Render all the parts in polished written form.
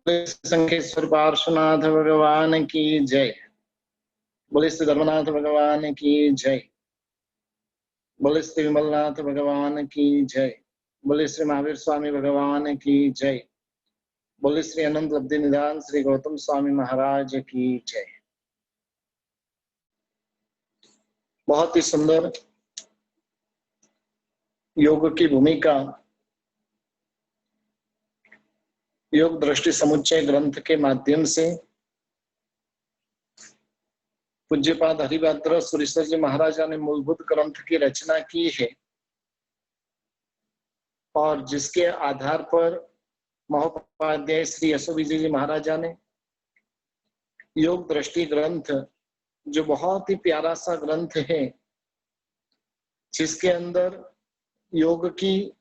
संखेश्वर पार्श्वनाथ भगवान की जय। बोले श्री धर्मनाथ भगवान की जय। बोले श्री विमलनाथ भगवान की जय। बोले श्री महावीर स्वामी भगवान की जय। बोले श्री अनंत लब्धि निधान श्री गौतम स्वामी महाराज की जय। बहुत ही सुंदर योग की भूमिका योग दृष्टि समुच्चय ग्रंथ के माध्यम से पूज्यपाद हरिभद्र सुरेश्वर जी महाराजा ने मूलभूत ग्रंथ की रचना की है और जिसके आधार पर महोपाध्याय श्री यशो विजय जी महाराजा ने योग दृष्टि ग्रंथ, जो बहुत ही प्यारा सा ग्रंथ है, जिसके अंदर योग की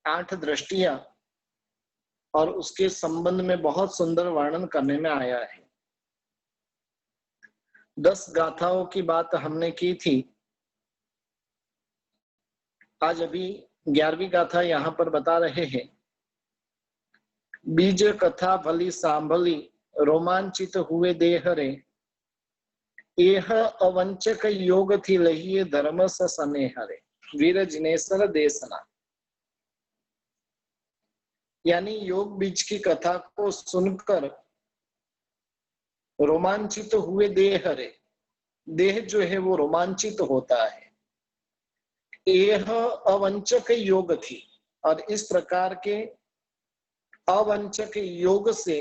8 दृष्टियां और उसके संबंध में बहुत सुंदर वर्णन करने में आया है। 10 गाथाओं की बात हमने की थी। आज अभी 11वीं गाथा यहाँ पर बता रहे हैं। बीज कथा भली सांभली रोमांचित हुए देह रे, एह अवंचक योग थी लहिए धर्म सनेह रे। वीर जिनेश्वर देशना, यानी योग बीज की कथा को सुनकर रोमांचित हुए देह रे, देह जो है वो रोमांचित होता है। एह अवंचक योग थी, और इस प्रकार के अवंचक योग से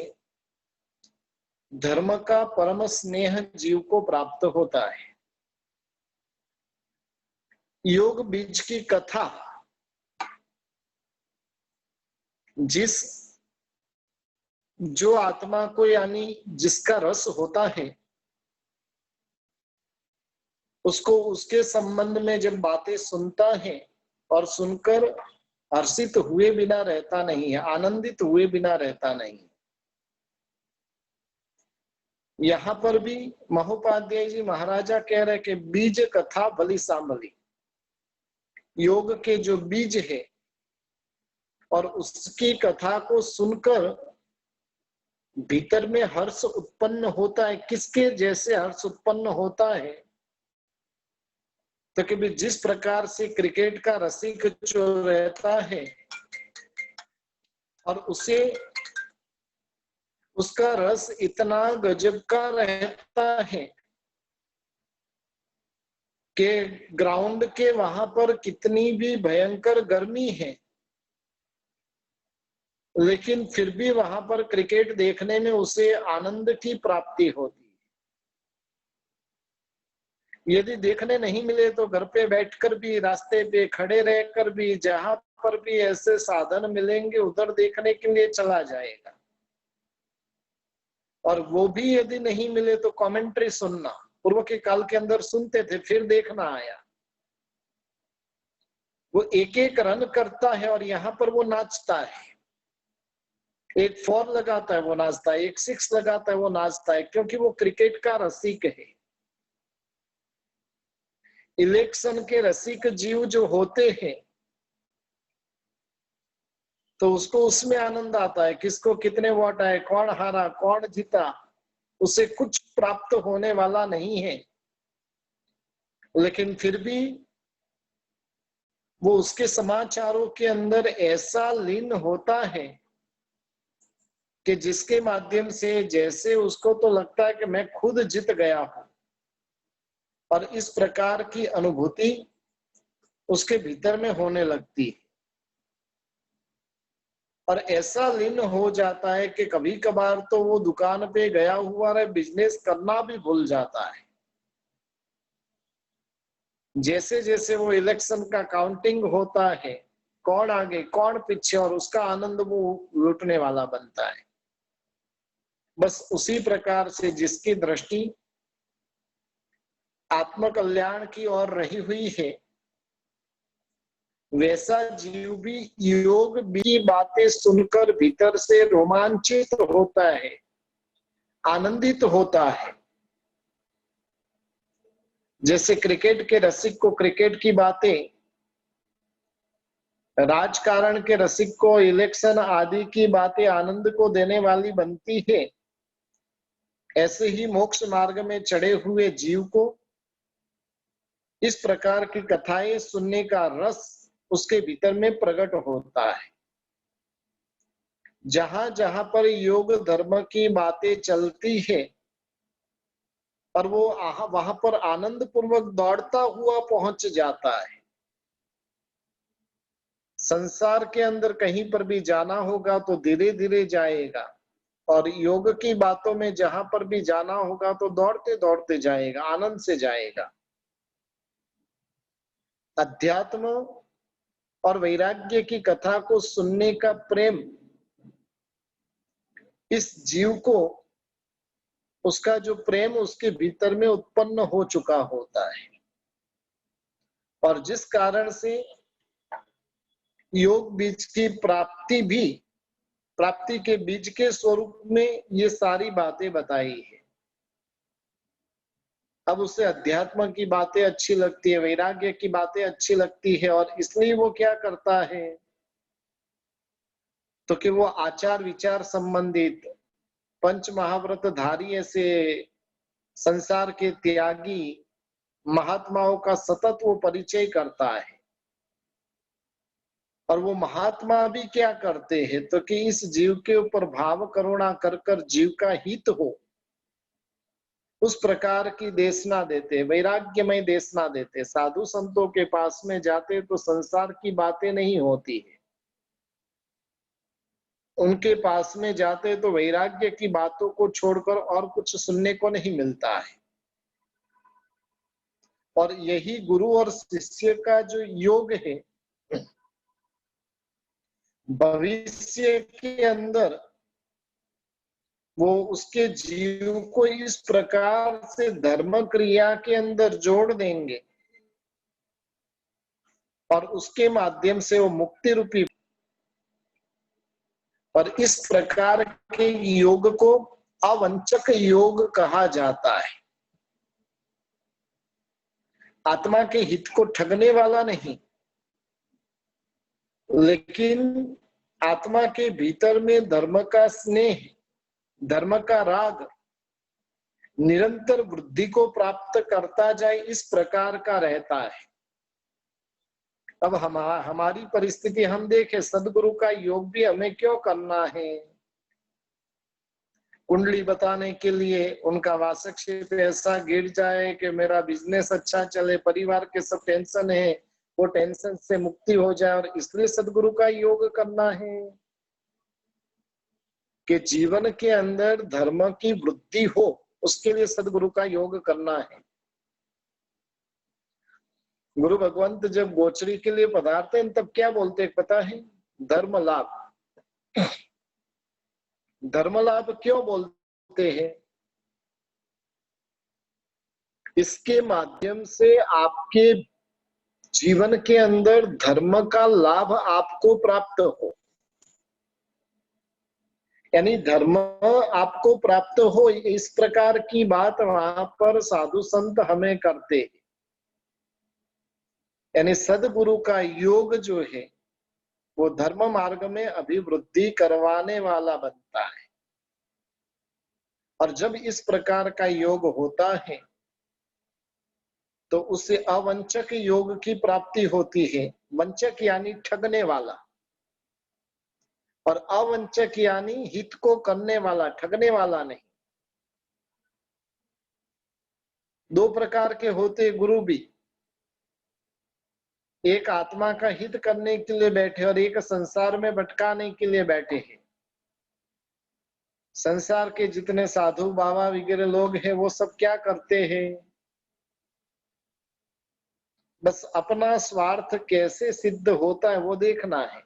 धर्म का परम स्नेह जीव को प्राप्त होता है। योग बीज की कथा जो आत्मा को, यानी जिसका रस होता है, उसको उसके संबंध में जब बातें सुनता है और सुनकर हर्षित हुए बिना रहता नहीं है, आनंदित हुए बिना रहता नहीं। यहाँ पर भी महोपाध्याय जी महाराजा कह रहे कि बीज कथा भली सांभली, योग के जो बीज है और उसकी कथा को सुनकर भीतर में हर्ष उत्पन्न होता है। किसके जैसे हर्ष उत्पन्न होता है? तो कि जिस प्रकार से क्रिकेट का रसिक जो रहता है और उसे उसका रस इतना गजब का रहता है कि ग्राउंड के वहां पर कितनी भी भयंकर गर्मी है, लेकिन फिर भी वहां पर क्रिकेट देखने में उसे आनंद की प्राप्ति होती है। यदि देखने नहीं मिले तो घर पे बैठकर भी, रास्ते पे खड़े रहकर भी, जहां पर भी ऐसे साधन मिलेंगे उधर देखने के लिए चला जाएगा। और वो भी यदि नहीं मिले तो कमेंट्री सुनना, पूर्व के काल के अंदर सुनते थे, फिर देखना आया। वो एक एक रन करता है और यहाँ पर वो नाचता है। एक 4 लगाता है वो नाचता है, एक 6 लगाता है वो नाचता है, क्योंकि वो क्रिकेट का रसिक है। इलेक्शन के रसिक जीव जो होते हैं तो उसको उसमें आनंद आता है, किसको कितने वोट आए, कौन हारा, कौन जीता, उसे कुछ प्राप्त होने वाला नहीं है। लेकिन फिर भी वो उसके समाचारों के अंदर ऐसा लीन होता है कि जिसके माध्यम से जैसे उसको तो लगता है कि मैं खुद जीत गया हूं, और इस प्रकार की अनुभूति उसके भीतर में होने लगती है। और ऐसा लीन हो जाता है कि कभी कभार तो वो दुकान पे गया हुआ रहे, बिजनेस करना भी भूल जाता है। जैसे जैसे वो इलेक्शन का काउंटिंग होता है, कौन आगे कौन पीछे, और उसका आनंद वो लूटने वाला बनता है। बस उसी प्रकार से जिसकी दृष्टि आत्मकल्याण की ओर रही हुई है, वैसा जीव भी योग की बातें सुनकर भीतर से रोमांचित होता है, आनंदित होता है। जैसे क्रिकेट के रसिक को क्रिकेट की बातें राजकारण के रसिक को इलेक्शन आदि की बातें आनंद को देने वाली बनती है, ऐसे ही मोक्ष मार्ग में चढ़े हुए जीव को इस प्रकार की कथाएं सुनने का रस उसके भीतर में प्रकट होता है। जहां जहां पर योग धर्म की बातें चलती है और वो वहां पर आनंद पूर्वक दौड़ता हुआ पहुंच जाता है। संसार के अंदर कहीं पर भी जाना होगा तो धीरे धीरे जाएगा, और योग की बातों में जहां पर भी जाना होगा तो दौड़ते दौड़ते जाएगा, आनंद से जाएगा। अध्यात्म और वैराग्य की कथा को सुनने का प्रेम इस जीव को, उसका जो प्रेम उसके भीतर में उत्पन्न हो चुका होता है, और जिस कारण से योग बीज की प्राप्ति के बीज के स्वरूप में ये सारी बातें बताई है। अब उसे अध्यात्म की बातें अच्छी लगती है, वैराग्य की बातें अच्छी लगती है, और इसलिए वो क्या करता है तो कि वो आचार विचार संबंधित पंच महाव्रत धारी ऐसे संसार के त्यागी महात्माओं का सतत वो परिचय करता है। और वो महात्मा भी क्या करते हैं तो कि इस जीव के ऊपर भाव करुणा कर कर जीव का हित हो, उस प्रकार की देशना देते, वैराग्यमय देशना देते। साधु संतों के पास में जाते तो संसार की बातें नहीं होती है, उनके पास में जाते तो वैराग्य की बातों को छोड़कर और कुछ सुनने को नहीं मिलता है। और यही गुरु और शिष्य का जो योग है, भविष्य के अंदर वो उसके जीव को इस प्रकार से धर्म क्रिया के अंदर जोड़ देंगे और उसके माध्यम से वो मुक्ति रूपी, और इस प्रकार के योग को अवंचक योग कहा जाता है। आत्मा के हित को ठगने वाला नहीं, लेकिन आत्मा के भीतर में धर्म का स्नेह, धर्म का राग निरंतर वृद्धि को प्राप्त करता जाए, इस प्रकार का रहता है। अब हमारी परिस्थिति हम देखें, सदगुरु का योग भी हमें क्यों करना है? कुंडली बताने के लिए, उनका वासक्षेप ऐसा गिर जाए कि मेरा बिजनेस अच्छा चले, परिवार के सब टेंशन है वो टेंशन से मुक्ति हो जाए, और इसलिए सदगुरु का योग करना है कि जीवन के अंदर धर्म की वृद्धि हो, उसके लिए सदगुरु का योग करना है। गुरु भगवंत जब गोचरी के लिए पधारते हैं तब क्या बोलते हैं पता है? धर्म लाभ। धर्म लाभ क्यों बोलते हैं? इसके माध्यम से आपके जीवन के अंदर धर्म का लाभ आपको प्राप्त हो, यानी धर्म आपको प्राप्त हो, इस प्रकार की बात वहां पर साधु संत हमें करते हैं। यानी सदगुरु का योग जो है वो धर्म मार्ग में अभिवृद्धि करवाने वाला बनता है। और जब इस प्रकार का योग होता है तो उससे अवंचक योग की प्राप्ति होती है। वंचक यानी ठगने वाला, और अवंचक यानी हित को करने वाला, ठगने वाला नहीं। दो प्रकार के होते गुरु भी, एक आत्मा का हित करने के लिए बैठे और एक संसार में भटकाने के लिए बैठे हैं। संसार के जितने साधु बाबा वगैरह लोग हैं वो सब क्या करते हैं? बस अपना स्वार्थ कैसे सिद्ध होता है वो देखना है।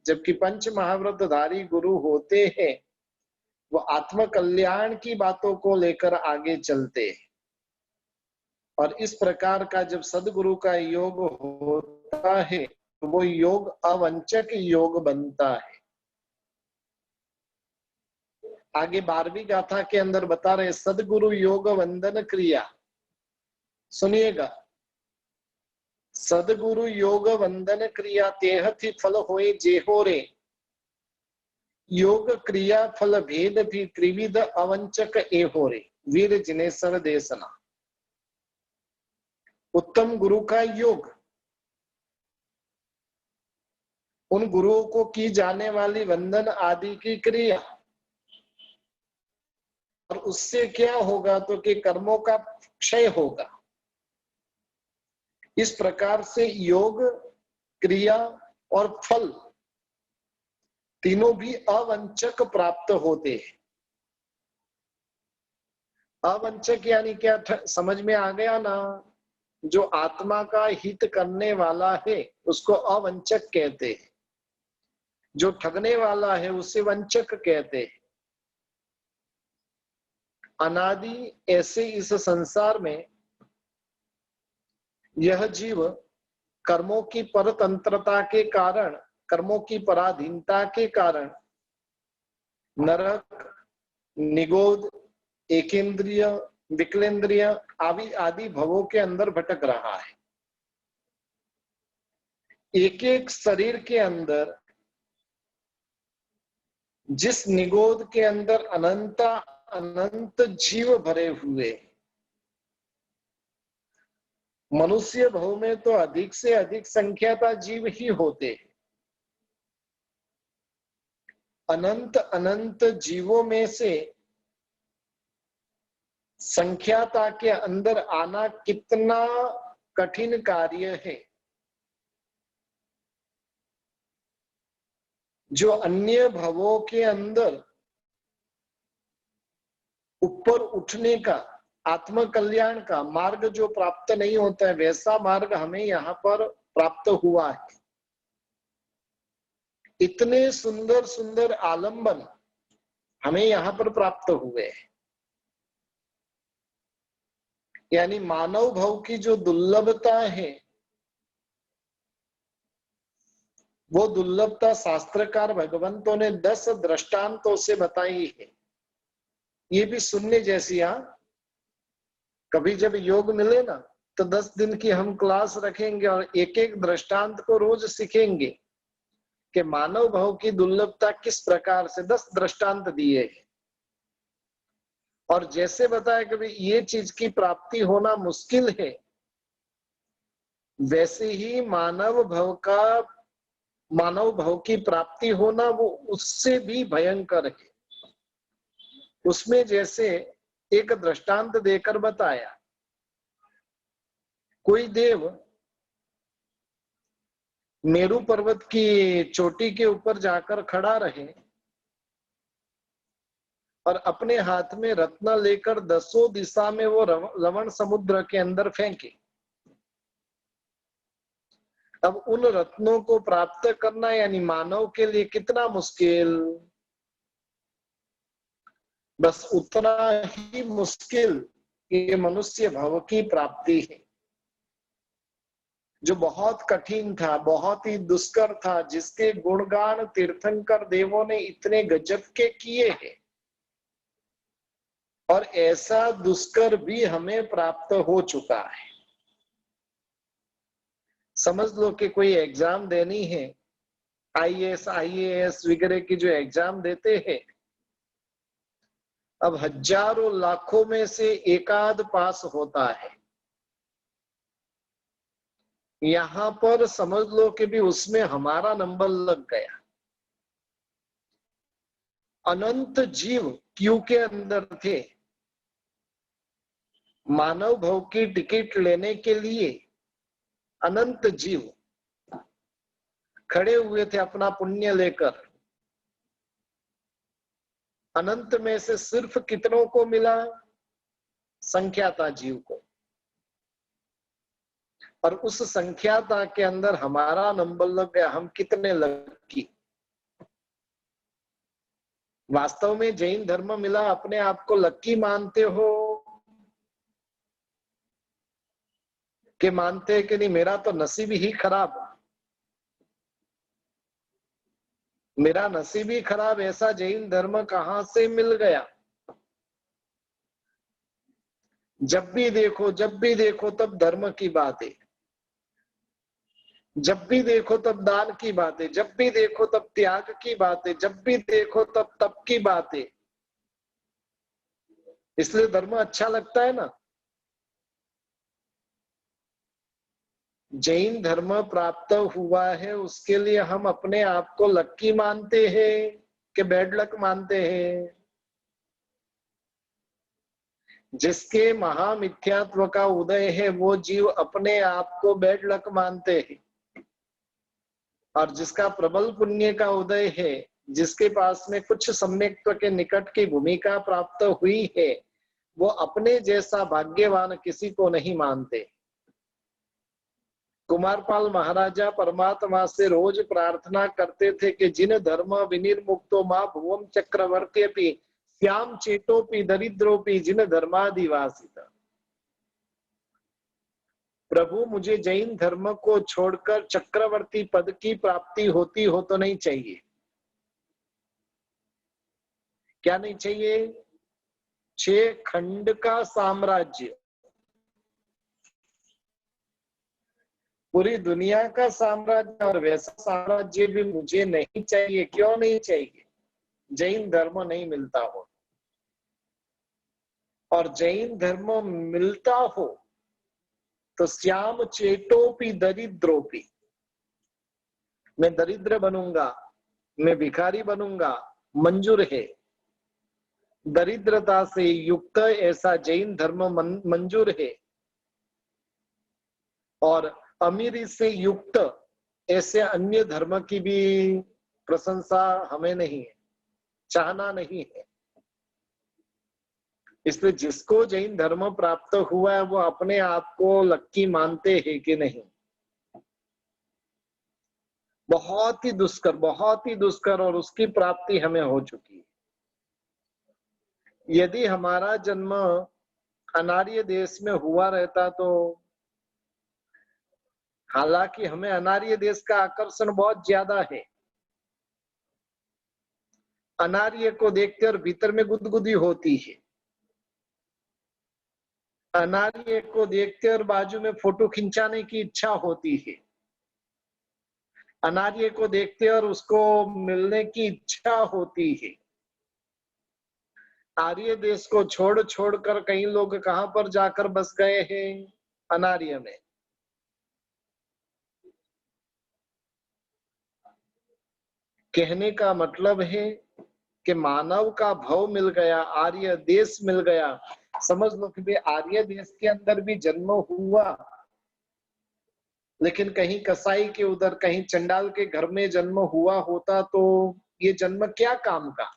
जबकि पंच महाव्रतधारी गुरु होते हैं वो आत्म कल्याण की बातों को लेकर आगे चलते हैं। और इस प्रकार का जब सदगुरु का योग होता है तो वो योग अवंचक योग बनता है। आगे 12वीं गाथा के अंदर बता रहे सदगुरु योग वंदन क्रिया, सुनिएगा। सदगुरु योग वंदन क्रिया तेह थी फल होए जेहो रे, योग क्रिया फल भेद भी त्रिविध अवंचक एहो रे, वीर जिनेश्वर देसना। उत्तम गुरु का योग, उन गुरुओं को की जाने वाली वंदन आदि की क्रिया, और उससे क्या होगा तो कि कर्मों का क्षय होगा। इस प्रकार से योग, क्रिया और फल तीनों भी अवंचक प्राप्त होते हैं। अवंचक यानी क्या, समझ में आ गया ना? जो आत्मा का हित करने वाला है उसको अवंचक कहते हैं, जो ठगने वाला है उसे वंचक कहते हैं। अनादि ऐसे इस संसार में यह जीव कर्मों की परतंत्रता के कारण, कर्मों की पराधीनता के कारण नरक, निगोद, एकेंद्रिय, विकलेंद्रिय आदि भवों के अंदर भटक रहा है। एक एक शरीर के अंदर, जिस निगोद के अंदर अनंत जीव भरे हुए, मनुष्य भव में तो अधिक से अधिक संख्याता जीव ही होते। अनंत अनंत जीवों में से संख्याता के अंदर आना कितना कठिन कार्य है। जो अन्य भवों के अंदर ऊपर उठने का, आत्म कल्याण का मार्ग जो प्राप्त नहीं होता है, वैसा मार्ग हमें यहाँ पर प्राप्त हुआ है। इतने सुंदर सुंदर आलंबन हमें यहाँ पर प्राप्त हुए हैं। यानी मानव भव की जो दुर्लभता है, वो दुर्लभता शास्त्रकार भगवंतों ने 10 दृष्टांतों से बताई है। ये भी सुनने जैसी। कभी जब योग मिले ना तो 10 दिन की हम क्लास रखेंगे और एक एक दृष्टांत को रोज सीखेंगे कि मानव भाव की दुर्लभता किस प्रकार से। 10 दृष्टांत दिए हैं और जैसे बताया कि भाई ये चीज की प्राप्ति होना मुश्किल है, वैसे ही मानव भाव की प्राप्ति होना वो उससे भी भयंकर है। उसमें जैसे एक दृष्टांत देकर बताया, कोई देव मेरू पर्वत की चोटी के ऊपर जाकर खड़ा रहे और अपने हाथ में रत्न लेकर 10 दिशा में वो लवण समुद्र के अंदर फेंके। अब उन रत्नों को प्राप्त करना यानी मानव के लिए कितना मुश्किल, बस उतना ही मुश्किल ये मनुष्य भव की प्राप्ति है, जो बहुत कठिन था, बहुत ही दुष्कर था, जिसके गुणगान तीर्थंकर देवों ने इतने गजब के किए हैं। और ऐसा दुष्कर भी हमें प्राप्त हो चुका है। समझ लो कि कोई एग्जाम देनी है, आईएएस आईएएस वगैरह की जो एग्जाम देते हैं, अब हजारों लाखों में से एकाध पास होता है। यहां पर समझ लो कि भी उसमें हमारा नंबर लग गया। अनंत जीव क्यू के अंदर थे, मानव भव की टिकट लेने के लिए अनंत जीव खड़े हुए थे अपना पुण्य लेकर। अनंत में से सिर्फ कितनों को मिला? संख्याता जीव को। और उस संख्याता के अंदर हमारा नंबर लग गया। हम कितने लकी। वास्तव में जैन धर्म मिला, अपने आप को लकी मानते हो कि मानते हैं कि नहीं मेरा तो नसीब ही खराब, मेरा नसीब ही खराब, ऐसा जैन धर्म कहां से मिल गया? जब भी देखो तब धर्म की बात है। जब भी देखो तब दान की बातें, जब भी देखो तब त्याग की बातें, जब भी देखो तब तप की बातें। इसलिए धर्म अच्छा लगता है ना। जैन धर्म प्राप्त हुआ है उसके लिए हम अपने आप को लक्की मानते हैं कि बैड लक मानते हैं? जिसके महामिथ्यात्व का उदय है वो जीव अपने आप को बैड लक मानते हैं, और जिसका प्रबल पुण्य का उदय है, जिसके पास में कुछ सम्यक्त्व के निकट की भूमिका प्राप्त हुई है, वो अपने जैसा भाग्यवान किसी को नहीं मानते। कुमारपाल महाराजा परमात्मा से रोज प्रार्थना करते थे कि जिन धर्म विनिर्मुक्तो मां भुवम चक्रवर्ती श्याम चेतोपि दरिद्रोपि जिन धर्मादिवासिता। प्रभु मुझे जैन धर्म को छोड़कर चक्रवर्ती पद की प्राप्ति होती हो तो नहीं चाहिए। क्या नहीं चाहिए? 6 खंड का साम्राज्य, पूरी दुनिया का साम्राज्य, और वैसा साम्राज्य भी मुझे नहीं चाहिए। क्यों नहीं चाहिए? जैन धर्म नहीं मिलता हो। और जैन धर्म मिलता हो तो श्याम चेटोपि दरिद्रोपि, मैं दरिद्र बनूंगा, मैं भिखारी बनूंगा, मंजूर है। दरिद्रता से युक्त ऐसा जैन धर्म मंजूर है, और अमीरी से युक्त ऐसे अन्य धर्म की भी प्रशंसा हमें नहीं है, चाहना नहीं है। इसलिए जिसको जैन धर्म प्राप्त हुआ है वो अपने आप को लक्की मानते हैं कि नहीं? बहुत ही दुष्कर, और उसकी प्राप्ति हमें हो चुकी है। यदि हमारा जन्म अनार्य देश में हुआ रहता तो, हालांकि हमें अनार्य देश का आकर्षण बहुत ज्यादा है, अनार्य को देखते और भीतर में गुदगुदी होती है, अनार्य को देखते और बाजू में फोटो खिंचाने की इच्छा होती है, अनार्य को देखते और उसको मिलने की इच्छा होती है। आर्य देश को छोड़ कर कई लोग कहां पर जाकर बस गए हैं? अनार्य में। कहने का मतलब है कि मानव का भव मिल गया, आर्य देश मिल गया। समझ लो कि आर्य देश के अंदर भी जन्म हुआ, लेकिन कहीं कसाई के उधर, कहीं चंडाल के घर में जन्म हुआ होता तो ये जन्म क्या काम का?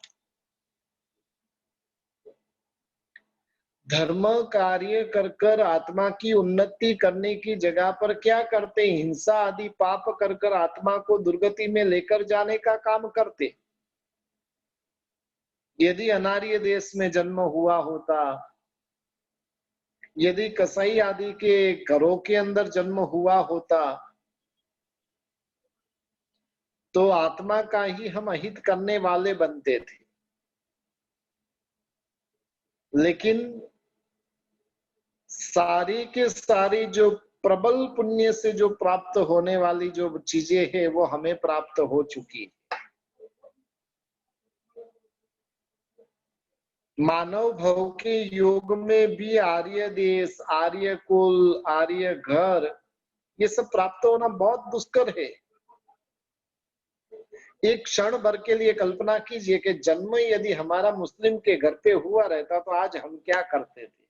धर्म कार्य कर कर आत्मा की उन्नति करने की जगह पर क्या करते? हिंसा आदि पाप कर कर आत्मा को दुर्गति में लेकर जाने का काम करते। यदि अनार्य देश में जन्म हुआ होता, यदि कसाई आदि के घरों के अंदर जन्म हुआ होता, तो आत्मा का ही हम अहित करने वाले बनते थे। लेकिन सारी के सारी जो प्रबल पुण्य से जो प्राप्त होने वाली जो चीजें हैं वो हमें प्राप्त हो चुकी। मानव भव के योग में भी आर्य देश, आर्य कुल, आर्य घर, ये सब प्राप्त होना बहुत दुष्कर है। एक क्षण भर के लिए कल्पना कीजिए कि जन्म यदि हमारा मुस्लिम के घर पे हुआ रहता तो आज हम क्या करते थे?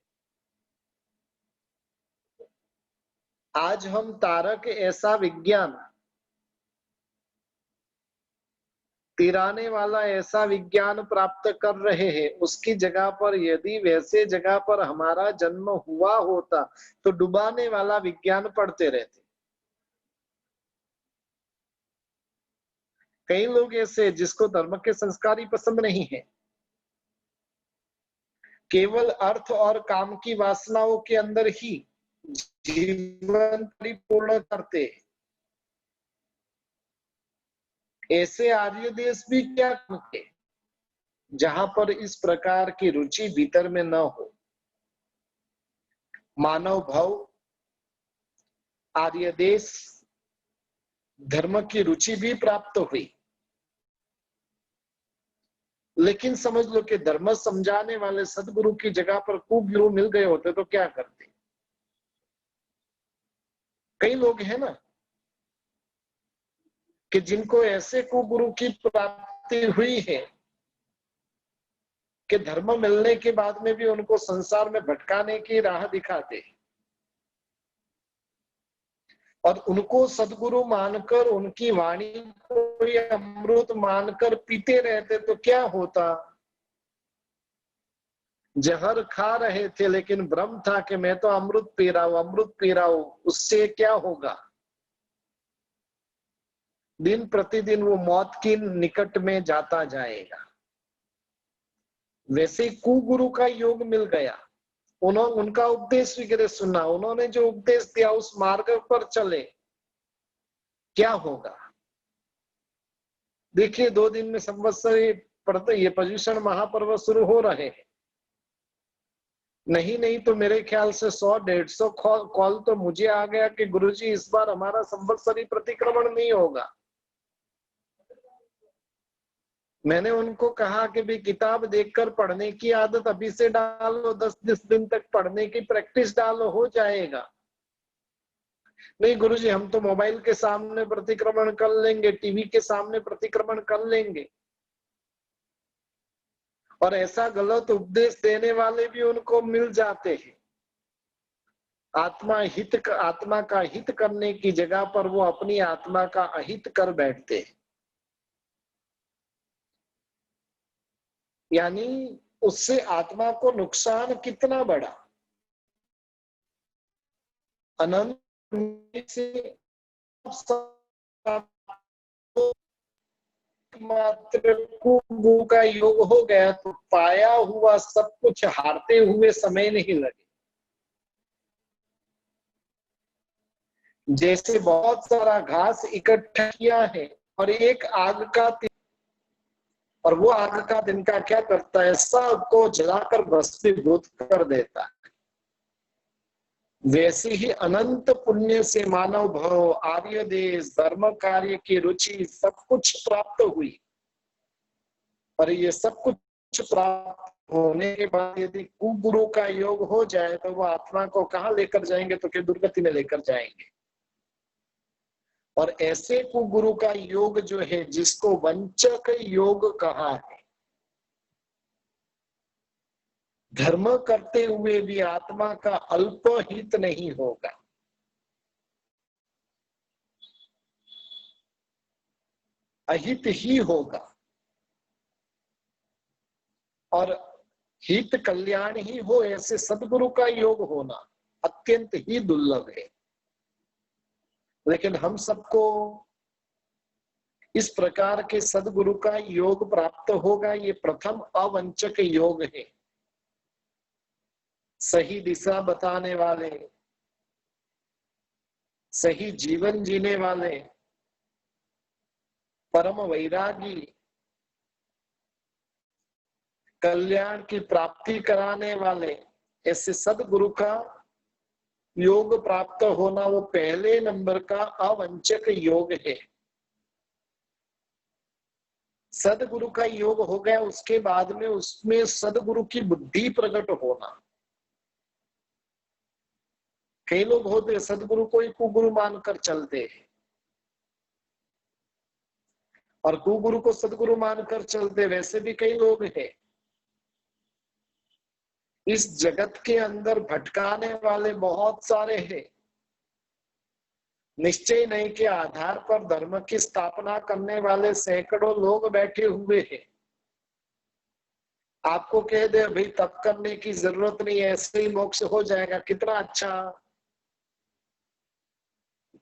आज हम तारक ऐसा विज्ञान, तिराने वाला ऐसा विज्ञान प्राप्त कर रहे हैं, उसकी जगह पर यदि वैसे जगह पर हमारा जन्म हुआ होता तो डुबाने वाला विज्ञान पढ़ते रहते। कई लोग ऐसे जिसको धर्म के संस्कार ही पसंद नहीं है, केवल अर्थ और काम की वासनाओं के अंदर ही जीवन परिपूर्ण करते। ऐसे आर्य देश भी क्या करते जहां पर इस प्रकार की रुचि भीतर में न हो। मानव भव, आर्य देश, धर्म की रुचि भी प्राप्त हुई। लेकिन समझ लो कि धर्म समझाने वाले सदगुरु की जगह पर कुगुरु मिल गए होते तो क्या करते। कई लोग हैं ना कि जिनको ऐसे कुगुरु की प्राप्ति हुई है कि धर्म मिलने के बाद में भी उनको संसार में भटकाने की राह दिखाते और उनको सदगुरु मानकर उनकी वाणी को ये अमृत मानकर पीते रहते तो क्या होता। जहर खा रहे थे लेकिन भ्रम था कि मैं तो अमृत पी रहा हूं, अमृत पी रहा हूं, उससे क्या होगा। दिन प्रतिदिन वो मौत की निकट में जाता जाएगा। वैसे कुगुरु का योग मिल गया, उनका उपदेश वगैरह सुना, उन्होंने जो उपदेश दिया उस मार्ग पर चले, क्या होगा। देखिए 2 दिन में संवत्सरी पढ़ते ये पर्युषण महापर्व शुरू हो रहे हैं। नहीं तो मेरे ख्याल से 100-150 कॉल तो मुझे आ गया कि गुरुजी इस बार हमारा संवत्सरी प्रतिक्रमण नहीं होगा। मैंने उनको कहा कि भी किताब देखकर पढ़ने की आदत अभी से डालो, 10 दिन तक पढ़ने की प्रैक्टिस डालो, हो जाएगा। नहीं गुरुजी हम तो मोबाइल के सामने प्रतिक्रमण कर लेंगे, टीवी के सामने प्रतिक्रमण कर लेंगे। और ऐसा गलत उपदेश देने वाले भी उनको मिल जाते हैं। आत्मा का हित करने की जगह पर वो अपनी आत्मा का अहित कर बैठते हैं। यानी उससे आत्मा को नुकसान कितना बड़ा। अनंत से मात्र कुगु का योग हो गया तो पाया हुआ सब कुछ हारते हुए समय नहीं लगे। जैसे बहुत सारा घास इकट्ठा किया है और एक आग का और वो आग का तिनका क्या करता है, सबको जलाकर भस्मीभूत कर देता है। वैसे ही अनंत पुण्य से मानव भव, आर्य देश, धर्म कार्य की रुचि सब कुछ प्राप्त हुई। और ये सब कुछ प्राप्त होने के बाद यदि कुगुरु का योग हो जाए तो वो आत्मा को कहाँ लेकर जाएंगे, तो क्या दुर्गति में लेकर जाएंगे। और ऐसे कुगुरु का योग जो है, जिसको वंचक योग कहा है, धर्म करते हुए भी आत्मा का अल्प हित नहीं होगा। अहित ही होगा और हित कल्याण ही हो, ऐसे सदगुरु का योग होना अत्यंत ही दुर्लभ है। लेकिन हम सबको इस प्रकार के सदगुरु का योग प्राप्त होगा। ये प्रथम अवंचक योग है। सही दिशा बताने वाले, सही जीवन जीने वाले, परम वैरागी, कल्याण की प्राप्ति कराने वाले, ऐसे सदगुरु का योग प्राप्त होना वो पहले नंबर का अवंचक योग है। सदगुरु का योग हो गया, उसके बाद में उसमें सदगुरु की बुद्धि प्रकट होना। कई लोग होते सदगुरु को ही कुगुरु मानकर चलते हैं और कुगुरु को सदगुरु मानकर चलते। वैसे भी कई लोग हैं। इस जगत के अंदर भटकाने वाले बहुत सारे हैं। निश्चय नहीं के आधार पर धर्म की स्थापना करने वाले सैकड़ों लोग बैठे हुए हैं। आपको कह दे भाई तप करने की जरूरत नहीं है, ऐसे ही मोक्ष हो जाएगा, कितना अच्छा।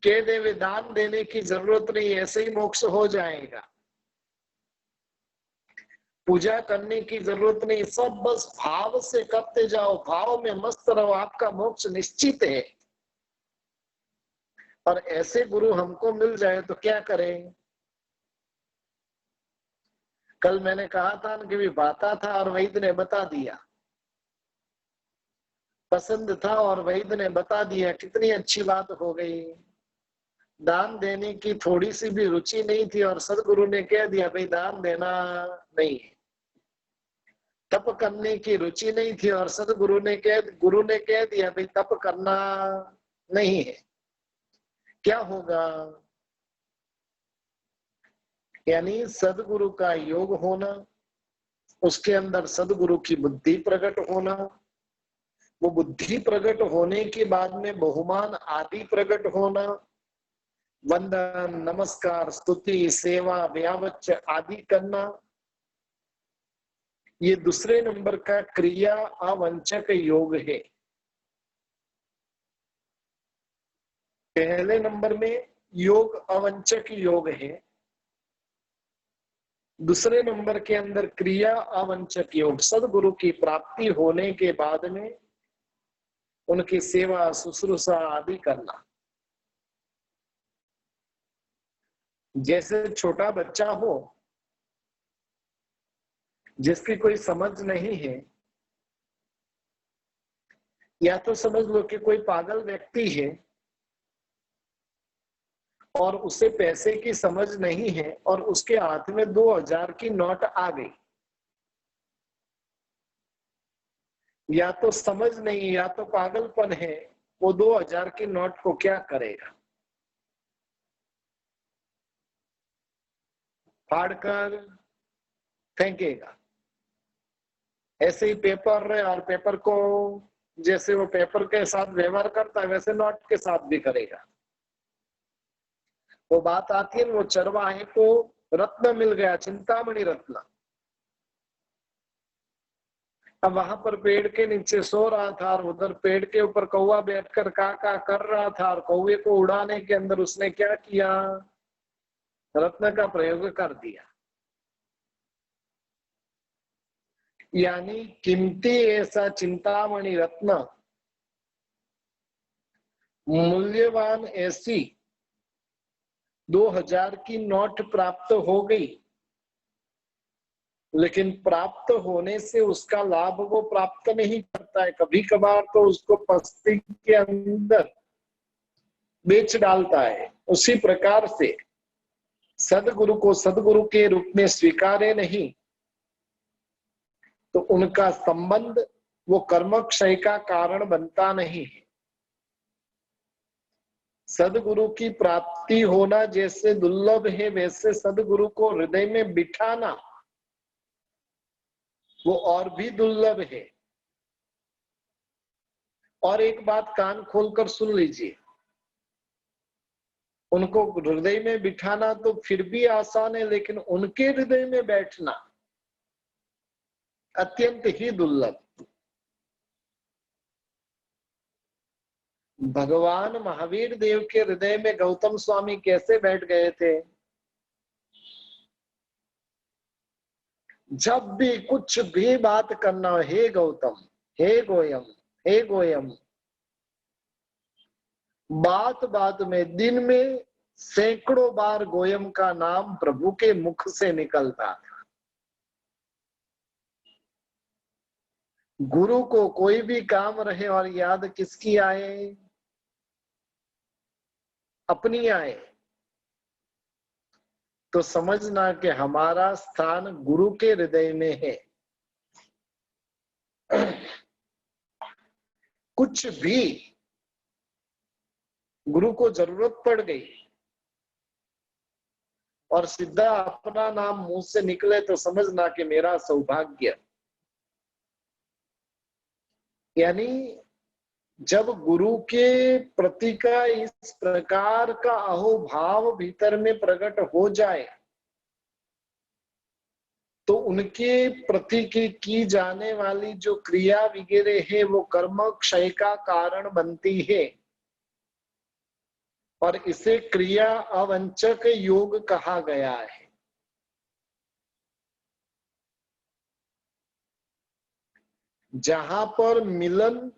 कह दे वे दान देने की जरूरत नहीं, ऐसे ही मोक्ष हो जाएगा। पूजा करने की जरूरत नहीं, सब बस भाव से करते जाओ, भाव में मस्त रहो, आपका मोक्ष निश्चित है। और ऐसे गुरु हमको मिल जाए तो क्या करें। कल मैंने कहा था कि भी बाता था और वैद्य ने बता दिया, पसंद था और वैद्य ने बता दिया, कितनी अच्छी बात हो गई। दान देने की थोड़ी सी भी रुचि नहीं थी और सदगुरु ने कह दिया भाई दान देना नहीं है। तप करने की रुचि नहीं थी और गुरु ने कह दिया भाई तप करना नहीं है, क्या होगा? यानी सदगुरु का योग होना, उसके अंदर सदगुरु की बुद्धि प्रकट होना, वो बुद्धि प्रकट होने के बाद में बहुमान आदि प्रकट होना, वंदन नमस्कार स्तुति सेवा व्यावच आदि करना, ये दूसरे नंबर का क्रिया अवंचक योग है। पहले नंबर में योग अवंचक योग है, दूसरे नंबर के अंदर क्रिया अवंचक योग, सदगुरु की प्राप्ति होने के बाद में उनकी सेवा शुश्रूषा आदि करना। जैसे छोटा बच्चा हो जिसकी कोई समझ नहीं है, या तो समझ लो कि कोई पागल व्यक्ति है और उसे पैसे की समझ नहीं है और उसके हाथ में 2000 की नोट आ गई, या तो समझ नहीं या तो पागलपन है, वो 2000 की नोट को क्या करेगा? फाड़कर फेंकेगा। ऐसे ही पेपर है और पेपर को जैसे वो पेपर के साथ व्यवहार करता है वैसे नोट के साथ भी करेगा। वो बात आती है वो चरवाहे को रत्न मिल गया, चिंतामणि रत्न। अब वहां पर पेड़ के नीचे सो रहा था और उधर पेड़ के ऊपर कौवा बैठकर का कर रहा था और कौवे को उड़ाने के अंदर उसने क्या किया? रत्न का प्रयोग कर दिया। यानी कीमती ऐसा चिंतामणि रत्न, मूल्यवान ऐसी 2000 की नोट प्राप्त हो गई, लेकिन प्राप्त होने से उसका लाभ वो प्राप्त नहीं करता है। कभी कभार तो उसको पस्ती के अंदर बेच डालता है। उसी प्रकार से सदगुरु को सदगुरु के रूप में स्वीकारे नहीं तो उनका संबंध वो कर्म क्षय का कारण बनता नहीं है। सदगुरु की प्राप्ति होना जैसे दुर्लभ है, वैसे सदगुरु को हृदय में बिठाना वो और भी दुर्लभ है। और एक बात कान खोलकर सुन लीजिए, उनको हृदय में बिठाना तो फिर भी आसान है, लेकिन उनके हृदय में बैठना अत्यंत ही दुर्लभ। भगवान महावीर देव के हृदय में गौतम स्वामी कैसे बैठ गए थे? जब भी कुछ भी बात करना, हे गौतम, हे गोयम, हे गोयम, बात बात में दिन में सैकड़ों बार गोयम का नाम प्रभु के मुख से निकलता था। गुरु को कोई भी काम रहे और याद किसकी आए? अपनी आए, तो समझना कि हमारा स्थान गुरु के हृदय में है। कुछ भी गुरु को जरूरत पड़ गई और सीधा अपना नाम मुंह से निकले तो समझना कि मेरा सौभाग्य। यानी जब गुरु के प्रति का इस प्रकार का अहोभाव भीतर में प्रकट हो जाए तो उनके प्रति की जाने वाली जो क्रिया वगैरह है वो कर्म क्षय का कारण बनती है और इसे क्रिया अवंचक योग कहा गया है। जहां पर मिलन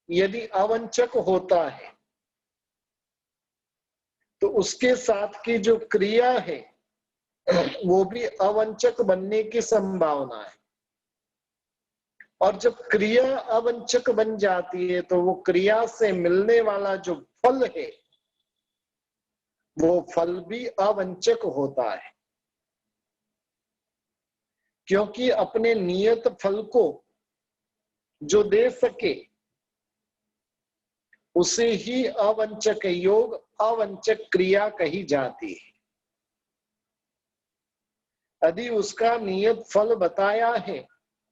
यदि अवंचक होता है तो उसके साथ की जो क्रिया है वो भी अवंचक बनने की संभावना है। और जब क्रिया अवंचक बन जाती है तो वो क्रिया से मिलने वाला जो फल है वो फल भी अवंचक होता है, क्योंकि अपने नियत फल को जो दे सके उसे ही अवंचक योग, अवंचक क्रिया कही जाती है। यदि उसका नियत फल बताया है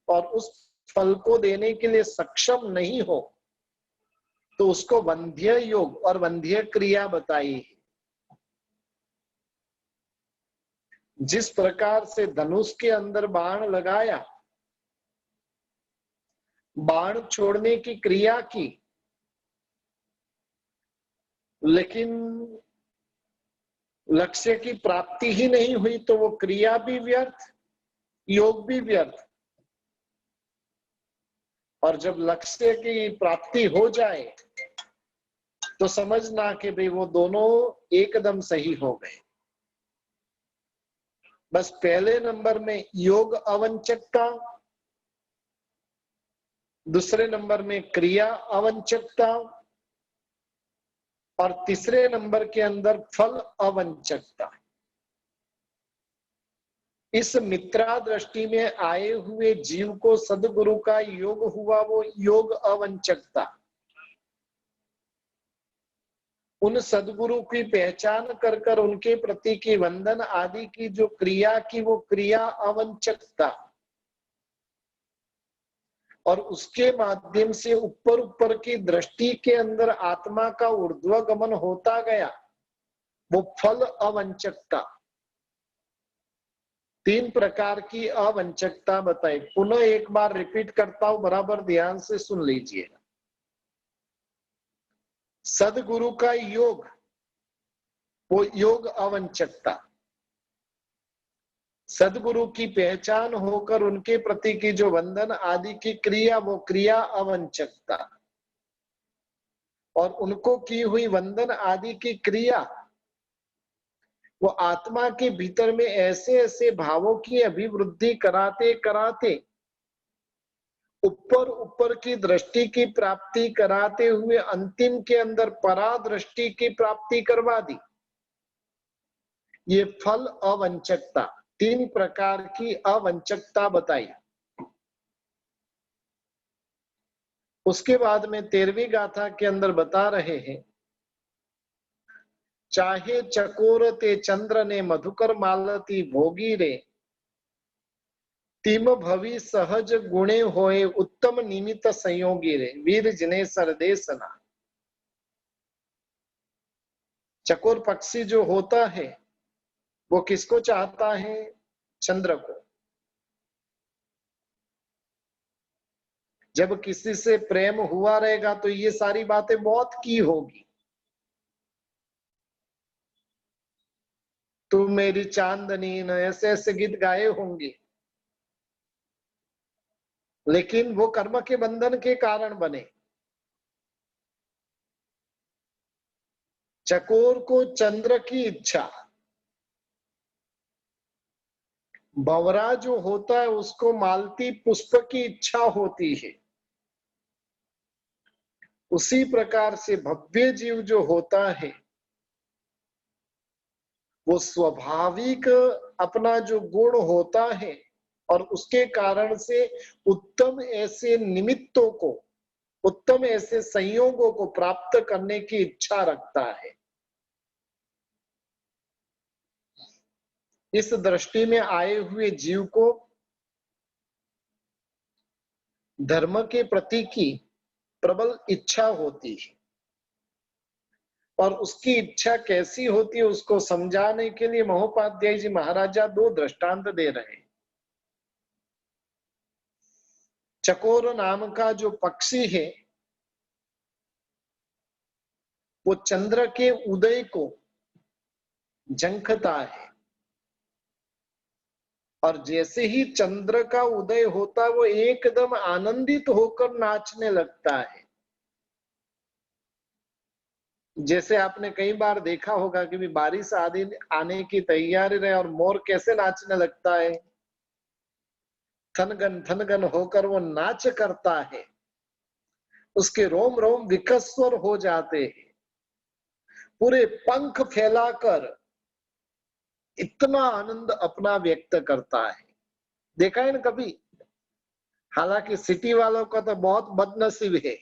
और उस फल को देने के लिए सक्षम नहीं हो तो उसको वंध्य योग और वंध्य क्रिया बताई है। जिस प्रकार से धनुष के अंदर बाण लगाया, बाण छोड़ने की क्रिया की, लेकिन लक्ष्य की प्राप्ति ही नहीं हुई तो वो क्रिया भी व्यर्थ, योग भी व्यर्थ। और जब लक्ष्य की प्राप्ति हो जाए तो समझना कि भाई वो दोनों एकदम सही हो गए। बस पहले नंबर में योग अवंचकता, दूसरे नंबर में क्रिया अवंचकता और तीसरे नंबर के अंदर फल अवंचकता। इस मित्रा दृष्टि में आए हुए जीव को सदगुरु का योग हुआ, वो योग अवंचकता। उन सदगुरु की पहचान कर कर उनके प्रति की वंदन आदि की जो क्रिया की, वो क्रिया अवंचकता। और उसके माध्यम से ऊपर ऊपर की दृष्टि के अंदर आत्मा का ऊर्ध्वगमन होता गया, वो फल अवंचकता। तीन प्रकार की अवंचकता बताई। पुनः एक बार रिपीट करता हूं, बराबर ध्यान से सुन लीजिएगा। सदगुरु का योग, वो योग अवंचकता। सदगुरु की पहचान होकर उनके प्रति की जो वंदन आदि की क्रिया, वो क्रिया अवंचकता। और उनको की हुई वंदन आदि की क्रिया वो आत्मा के भीतर में ऐसे ऐसे भावों की अभिवृद्धि कराते कराते ऊपर ऊपर की दृष्टि की प्राप्ति कराते हुए अंतिम के अंदर परा दृष्टि की प्राप्ति करवा दी। ये फल अवंचकता, तीन प्रकार की अवंचकता बताई। उसके बाद में 13वीं गाथा के अंदर बता रहे हैं, चाहे चकोर ते चंद्र ने मधुकर मालती भोगी रे, तिम भवी सहज गुणे होए उत्तम निमित्त संयोगी रे, वीर जिने सरदेसना। चकोर पक्षी जो होता है वो किसको चाहता है? चंद्र को। जब किसी से प्रेम हुआ रहेगा तो ये सारी बातें बहुत की होगी, तू मेरी चांदनी न, ऐसे ऐसे गीत गाए होंगे। लेकिन वो कर्म के बंधन के कारण बने। चकोर को चंद्र की इच्छा, भंवरा जो होता है उसको मालती पुष्प की इच्छा होती है। उसी प्रकार से भव्य जीव जो होता है वो स्वाभाविक अपना जो गुण होता है और उसके कारण से उत्तम ऐसे निमित्तों को, उत्तम ऐसे संयोगों को प्राप्त करने की इच्छा रखता है। इस दृष्टि में आए हुए जीव को धर्म के प्रति की प्रबल इच्छा होती है। और उसकी इच्छा कैसी होती है उसको समझाने के लिए महोपाध्याय जी महाराजा दो दृष्टांत दे रहे हैं। चकोर नाम का जो पक्षी है वो चंद्र के उदय को झंखता है, और जैसे ही चंद्र का उदय होता है वो एकदम आनंदित होकर नाचने लगता है। जैसे आपने कई बार देखा होगा कि भी बारिश आदि आने की तैयारी रहे और मोर कैसे नाचने लगता है, थनगन थनगन होकर वो नाच करता है, उसके रोम रोम विकस्वर हो जाते हैं। पूरे पंख फैलाकर इतना आनंद अपना व्यक्त करता है। देखा है ना कभी? हालांकि सिटी वालों का तो बहुत बदनसीब है,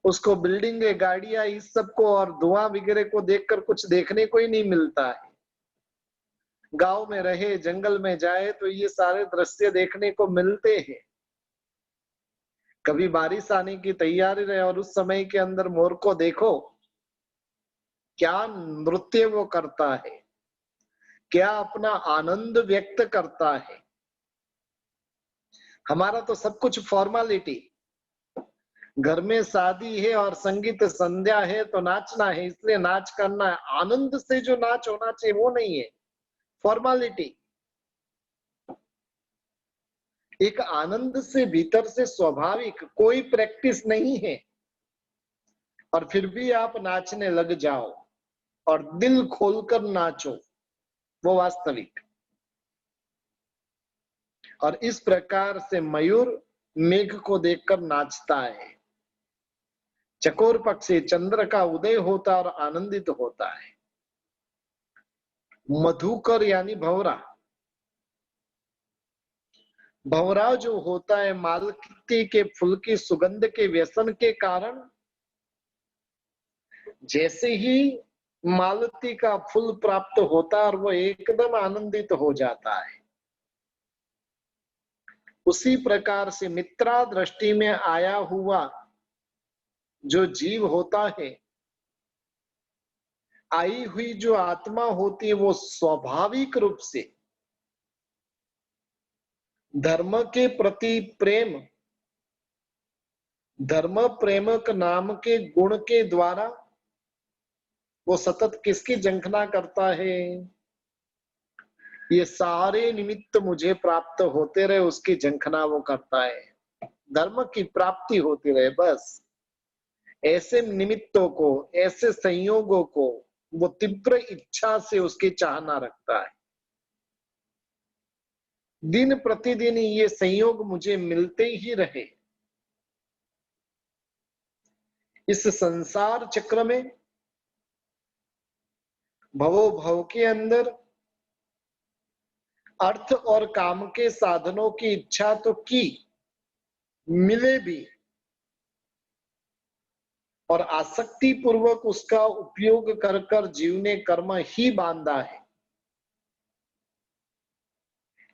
उसको बिल्डिंगे, गाड़ियां, इस सब को और धुआं वगैरह को देखकर कुछ देखने को ही नहीं मिलता है। गांव में रहे, जंगल में जाए तो ये सारे दृश्य देखने को मिलते हैं। कभी बारिश आने की तैयारी रहे और उस समय के अंदर मोर को देखो, क्या नृत्य वो करता है, क्या अपना आनंद व्यक्त करता है। हमारा तो सब कुछ फॉर्मेलिटी, घर में शादी है और संगीत संध्या है तो नाचना है, इसलिए नाच करना है। आनंद से जो नाच होना चाहिए वो नहीं है, फॉर्मेलिटी। एक आनंद से भीतर से स्वाभाविक कोई प्रैक्टिस नहीं है, और फिर भी आप नाचने लग जाओ और दिल खोलकर नाचो, वो वास्तविक। और इस प्रकार से मयूर मेघ को देखकर नाचता है, चकोर पक्षी चंद्र का उदय होता और आनंदित होता है। मधुकर यानी भंवरा, भंवरा जो होता है मालती के फूल की सुगंध के व्यसन के कारण, जैसे ही मालती का फूल प्राप्त होता और वो एकदम आनंदित हो जाता है। उसी प्रकार से मित्रा दृष्टि में आया हुआ जो जीव होता है, आई हुई जो आत्मा होती है, वो स्वाभाविक रूप से धर्म के प्रति प्रेम, धर्म प्रेमक नाम के गुण के द्वारा वो सतत किसकी जंखना करता है? ये सारे निमित्त मुझे प्राप्त होते रहे, उसकी जंखना वो करता है। धर्म की प्राप्ति होती रहे, बस। ऐसे निमित्तों को, ऐसे संयोगों को वो तीव्र इच्छा से उसकी चाहना रखता है। दिन प्रतिदिन ये संयोग मुझे मिलते ही रहे। इस संसार चक्र में, भवो भव के अंदर अर्थ और काम के साधनों की इच्छा तो की, मिले भी, और आसक्ति पूर्वक उसका उपयोग कर कर जीव ने कर्म ही बांधा है।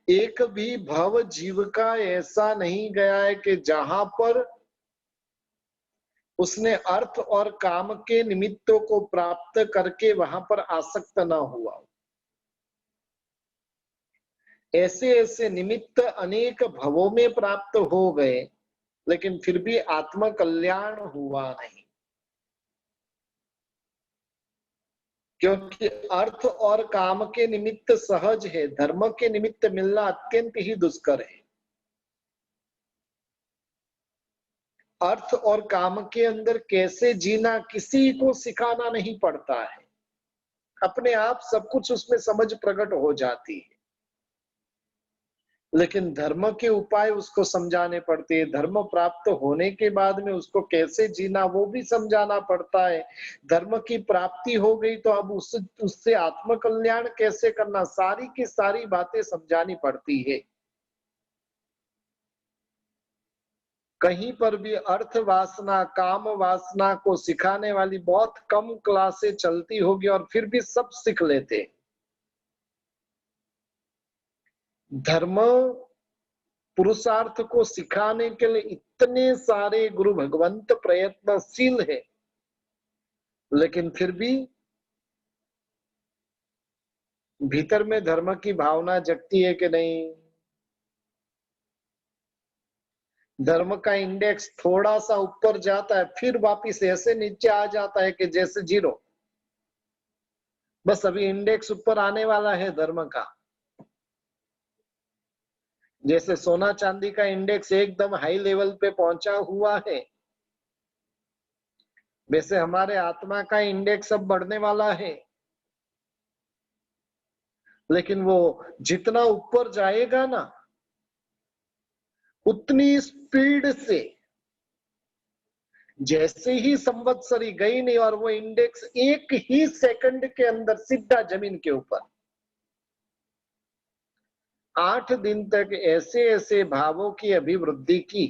एक भी भव जीव का ऐसा नहीं गया है कि जहां पर उसने अर्थ और काम के निमित्तों को प्राप्त करके वहां पर आसक्त ना हुआ। ऐसे ऐसे निमित्त अनेक भवों में प्राप्त हो गए, लेकिन फिर भी आत्म कल्याण हुआ नहीं, क्योंकि अर्थ और काम के निमित्त सहज है, धर्म के निमित्त मिलना अत्यंत ही दुष्कर है। अर्थ और काम के अंदर कैसे जीना किसी को सिखाना नहीं पड़ता है, अपने आप सब कुछ उसमें समझ प्रकट हो जाती है। लेकिन धर्म के उपाय उसको समझाने पड़ते हैं, धर्म प्राप्त होने के बाद में उसको कैसे जीना वो भी समझाना पड़ता है। धर्म की प्राप्ति हो गई तो अब उससे आत्म कल्याण कैसे करना, सारी की सारी बातें समझानी पड़ती है। कहीं पर भी अर्थ वासना, काम वासना को सिखाने वाली बहुत कम क्लासें चलती होगी, और फिर भी सब सीख लेते। धर्म पुरुषार्थ को सिखाने के लिए इतने सारे गुरु भगवंत प्रयत्नशील है, लेकिन फिर भी भीतर में धर्म की भावना जगती है कि नहीं? धर्म का इंडेक्स थोड़ा सा ऊपर जाता है, फिर वापिस ऐसे नीचे आ जाता है कि जैसे जीरो। बस अभी इंडेक्स ऊपर आने वाला है धर्म का। जैसे सोना चांदी का इंडेक्स एकदम हाई लेवल पे पहुंचा हुआ है, वैसे हमारे आत्मा का इंडेक्स अब बढ़ने वाला है। लेकिन वो जितना ऊपर जाएगा ना, उतनी स्पीड से जैसे ही संवत्सरी गई नहीं और वो इंडेक्स एक ही सेकंड के अंदर सीधा जमीन के ऊपर। 8 दिन तक ऐसे ऐसे भावों की अभिवृद्धि की,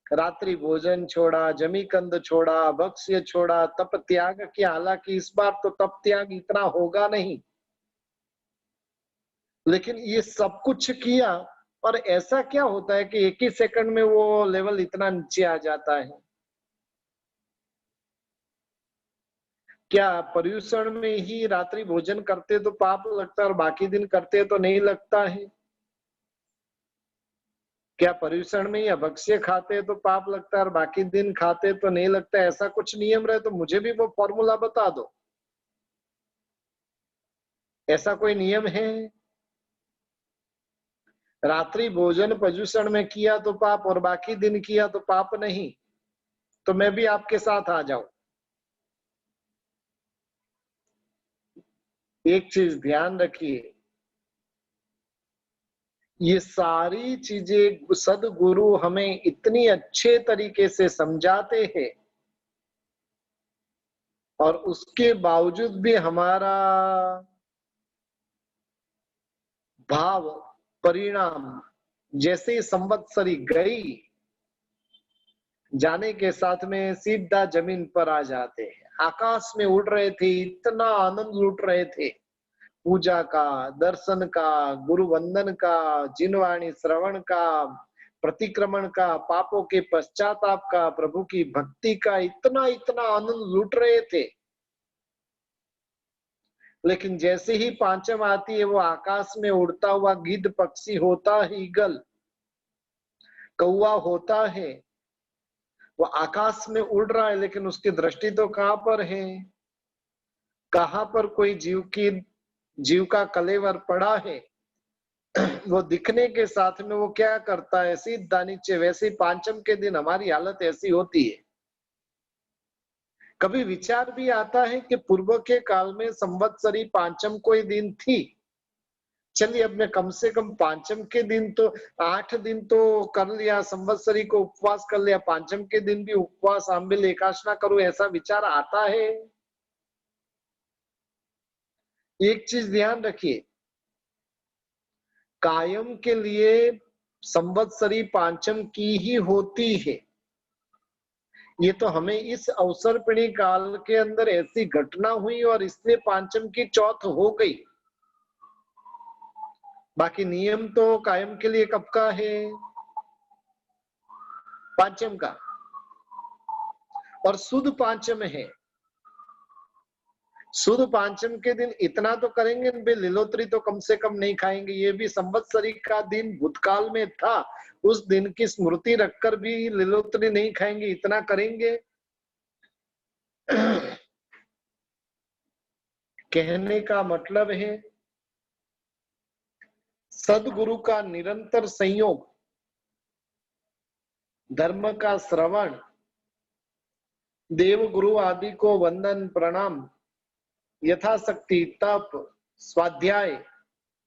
रात्रि भोजन छोड़ा, जमी कंद छोड़ा, भक्ष्य छोड़ा, तप त्याग किया। हालांकि इस बार तो तप त्याग इतना होगा नहीं, लेकिन ये सब कुछ किया। और ऐसा क्या होता है कि एक ही सेकंड में वो लेवल इतना नीचे आ जाता है? क्या पर्यूषण में ही रात्रि भोजन करते तो पाप लगता है और बाकी दिन करते तो नहीं लगता है? क्या पर्यूषण में ही अभक्ष्य खाते तो पाप लगता है और बाकी दिन खाते तो नहीं लगता? ऐसा कुछ नियम रहे तो मुझे भी वो फॉर्मूला बता दो। ऐसा कोई नियम है? रात्रि भोजन पर्यूषण में किया तो पाप और बाकी दिन किया तो पाप नहीं? तो मैं भी आपके साथ आ जाऊं। एक चीज ध्यान रखिए, ये सारी चीजें सदगुरु हमें इतनी अच्छे तरीके से समझाते हैं और उसके बावजूद भी हमारा भाव परिणाम, जैसे ही संवत्सरी गई, जाने के साथ में सीधा जमीन पर आ जाते हैं। आकाश में उड़ रहे थे, इतना आनंद लूट रहे थे पूजा का, दर्शन का, गुरु वंदन का, जिनवाणी श्रवण का, प्रतिक्रमण का, पापों के पश्चाताप का, प्रभु की भक्ति का, इतना इतना आनंद लूट रहे थे। लेकिन जैसे ही पांचम आती है, वो आकाश में उड़ता हुआ गिद्ध पक्षी होता है, ईगल कौवा होता है, वो आकाश में उड़ रहा है, लेकिन उसकी दृष्टि तो कहां पर है? कहां पर कोई जीव का कलेवर पड़ा है? वो दिखने के साथ में वो क्या करता है? सीधा नीचे। वैसे ही पांचम के दिन हमारी हालत ऐसी होती है। कभी विचार भी आता है कि पूर्व के काल में संवत्सरी पांचम कोई दिन थी। चलिए, अब मैं कम से कम पांचम के दिन तो 8 दिन तो कर लिया, संवत्सरी को उपवास कर लिया, पांचम के दिन भी उपवास आंबिल एकादशी करूं, ऐसा विचार आता है? एक चीज ध्यान रखिए, कायम के लिए संवत्सरी पांचम की ही होती है। ये तो हमें इस अवसर पिणी काल के अंदर ऐसी घटना हुई और इसलिए पांचम की चौथ हो गई। बाकी नियम तो कायम के लिए कब का है? पांचम का। और सुध पांचम है। सुध पांचम के दिन इतना तो करेंगे, लिलोत्री तो कम से कम नहीं खाएंगे। ये भी संवत्सरी का दिन भूतकाल में था, उस दिन की स्मृति रखकर भी लिलोत्री नहीं खाएंगे, इतना करेंगे। कहने का मतलब है, सदगुरु का निरंतर संयोग, धर्म का श्रवण, देव गुरु आदि को वंदन प्रणाम, यथाशक्ति तप, स्वाध्याय,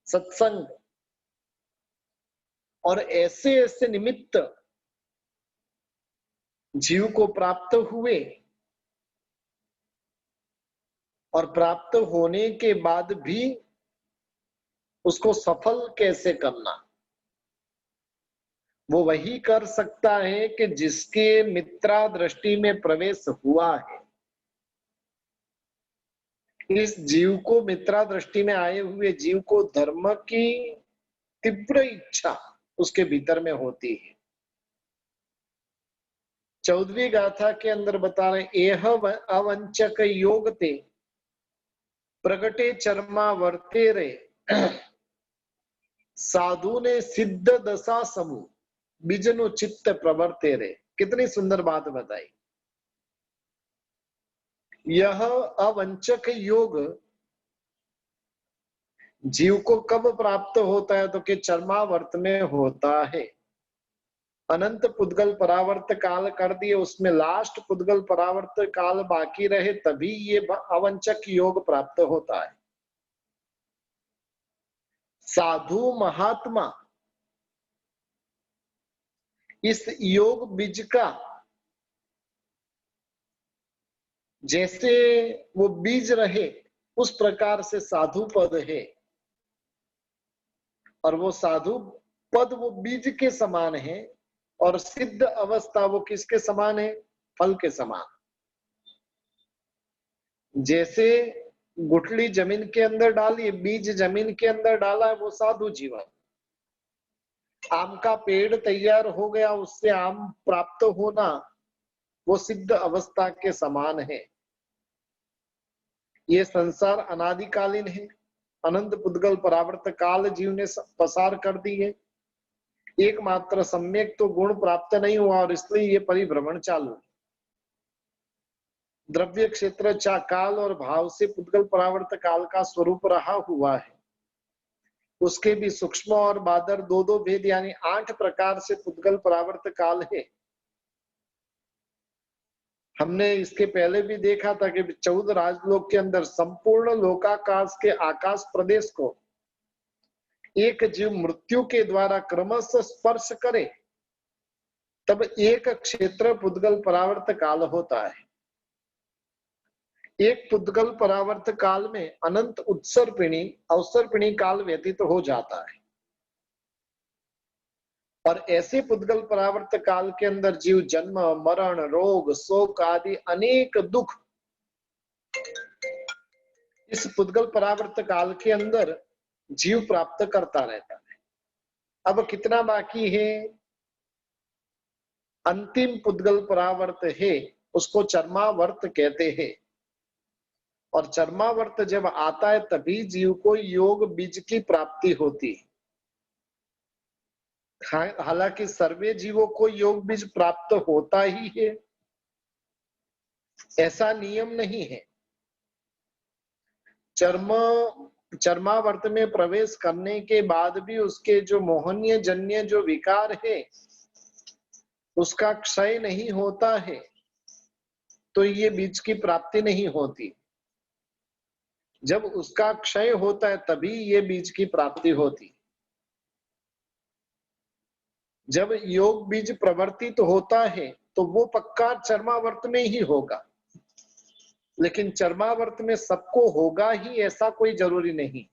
सत्संग और ऐसे ऐसे निमित्त जीव को प्राप्त हुए। और प्राप्त होने के बाद भी उसको सफल कैसे करना? वो वही कर सकता है कि जिसके मित्रा दृष्टि में प्रवेश हुआ है। इस जीव को, मित्रा दृष्टि में आए हुए जीव को धर्म की तीव्र इच्छा उसके भीतर में होती है। 14वीं गाथा के अंदर बता रहे, एह अवंचक योग ते प्रगटे चर्मा वर्ते रे साधु ने सिद्ध दशा समूह बीजनो चित्त प्रवर्ते रे। कितनी सुंदर बात बताई। यह अवंचक योग जीव को कब प्राप्त होता है? तो कि चर्मावर्त में होता है। अनंत पुद्गल परावर्त काल कर दिए, उसमें लास्ट पुद्गल परावर्त काल बाकी रहे, तभी ये अवंचक योग प्राप्त होता है। साधु महात्मा इस योग बीज का जैसे वो बीज रहे उस प्रकार से साधु पद है, और वो साधु पद वो बीज के समान है, और सिद्ध अवस्था वो किसके समान है? फल के समान। जैसे गुठली जमीन के अंदर डाली, बीज जमीन के अंदर डाला है, वो साधु जीवन। आम का पेड़ तैयार हो गया, उससे आम प्राप्त होना, वो सिद्ध अवस्था के समान है। ये संसार अनादिकालीन है, अनंत पुद्गल परावर्त काल जीव ने पसार कर दी है। एकमात्र सम्यक तो गुण प्राप्त नहीं हुआ, और इसलिए ये परिभ्रमण चालू है। द्रव्य क्षेत्र चा काल और भाव से पुद्गल परावर्त काल का स्वरूप रहा हुआ है। उसके भी सूक्ष्म और बादर दो दो भेद, यानी 8 प्रकार से पुद्गल परावर्त काल है। हमने इसके पहले भी देखा था कि 14 राजलोक के अंदर संपूर्ण लोकाकाश के आकाश प्रदेश को एक जीव मृत्यु के द्वारा क्रमशः स्पर्श करे, तब एक क्षेत्र पुद्गल परावर्त काल होता है। एक पुद्गल परावर्त काल में अनंत उत्सर्पिणी अवसर्पिणी काल व्यतीत हो जाता है, और ऐसे पुद्गल परावर्त काल के अंदर जीव जन्म मरण रोग शोक आदि अनेक दुख इस पुद्गल परावर्त काल के अंदर जीव प्राप्त करता रहता है। अब कितना बाकी है? अंतिम पुद्गल परावर्त है, उसको चर्मावर्त कहते हैं। और चर्मावर्त जब आता है तभी जीव को योग बीज की प्राप्ति होती है। हालांकि सर्वे जीवों को योग बीज प्राप्त होता ही है, ऐसा नियम नहीं है। चर्मावर्त में प्रवेश करने के बाद भी उसके जो मोहनीय जन्य जो विकार है उसका क्षय नहीं होता है, तो ये बीज की प्राप्ति नहीं होती। जब उसका क्षय होता है तभी ये बीज की प्राप्ति होती। जब योग बीज प्रवर्तित तो होता है तो वो पक्का चर्मावर्त में ही होगा, लेकिन चर्मावर्त में सबको होगा ही ऐसा कोई जरूरी नहीं।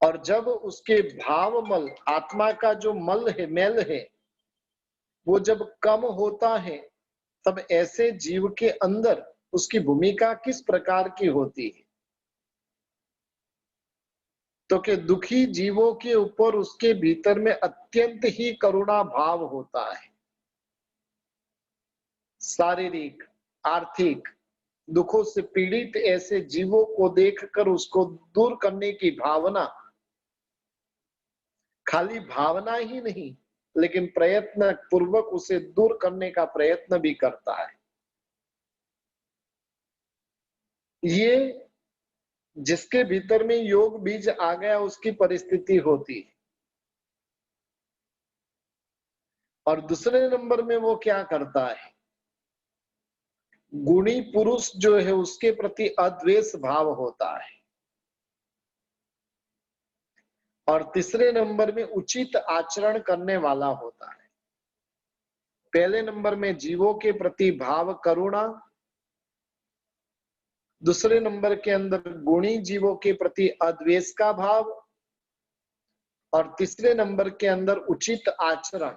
और जब उसके भाव मल आत्मा का जो मल है मैल है वो जब कम होता है, तब ऐसे जीव के अंदर उसकी भूमिका किस प्रकार की होती है? तो कि दुखी जीवों के ऊपर उसके भीतर में अत्यंत ही करुणा भाव होता है। शारीरिक आर्थिक दुखों से पीड़ित ऐसे जीवों को देखकर उसको दूर करने की भावना, खाली भावना ही नहीं लेकिन प्रयत्न पूर्वक उसे दूर करने का प्रयत्न भी करता है। ये जिसके भीतर में योग बीज आ गया उसकी परिस्थिति होती है। और दूसरे नंबर में वो क्या करता है? गुणी पुरुष जो है उसके प्रति अद्वेष भाव होता है। और तीसरे नंबर में उचित आचरण करने वाला होता है। पहले नंबर में जीवों के प्रति भाव करुणा, दूसरे नंबर के अंदर गुणी जीवों के प्रति अद्वेष का भाव, और तीसरे नंबर के अंदर उचित आचरण।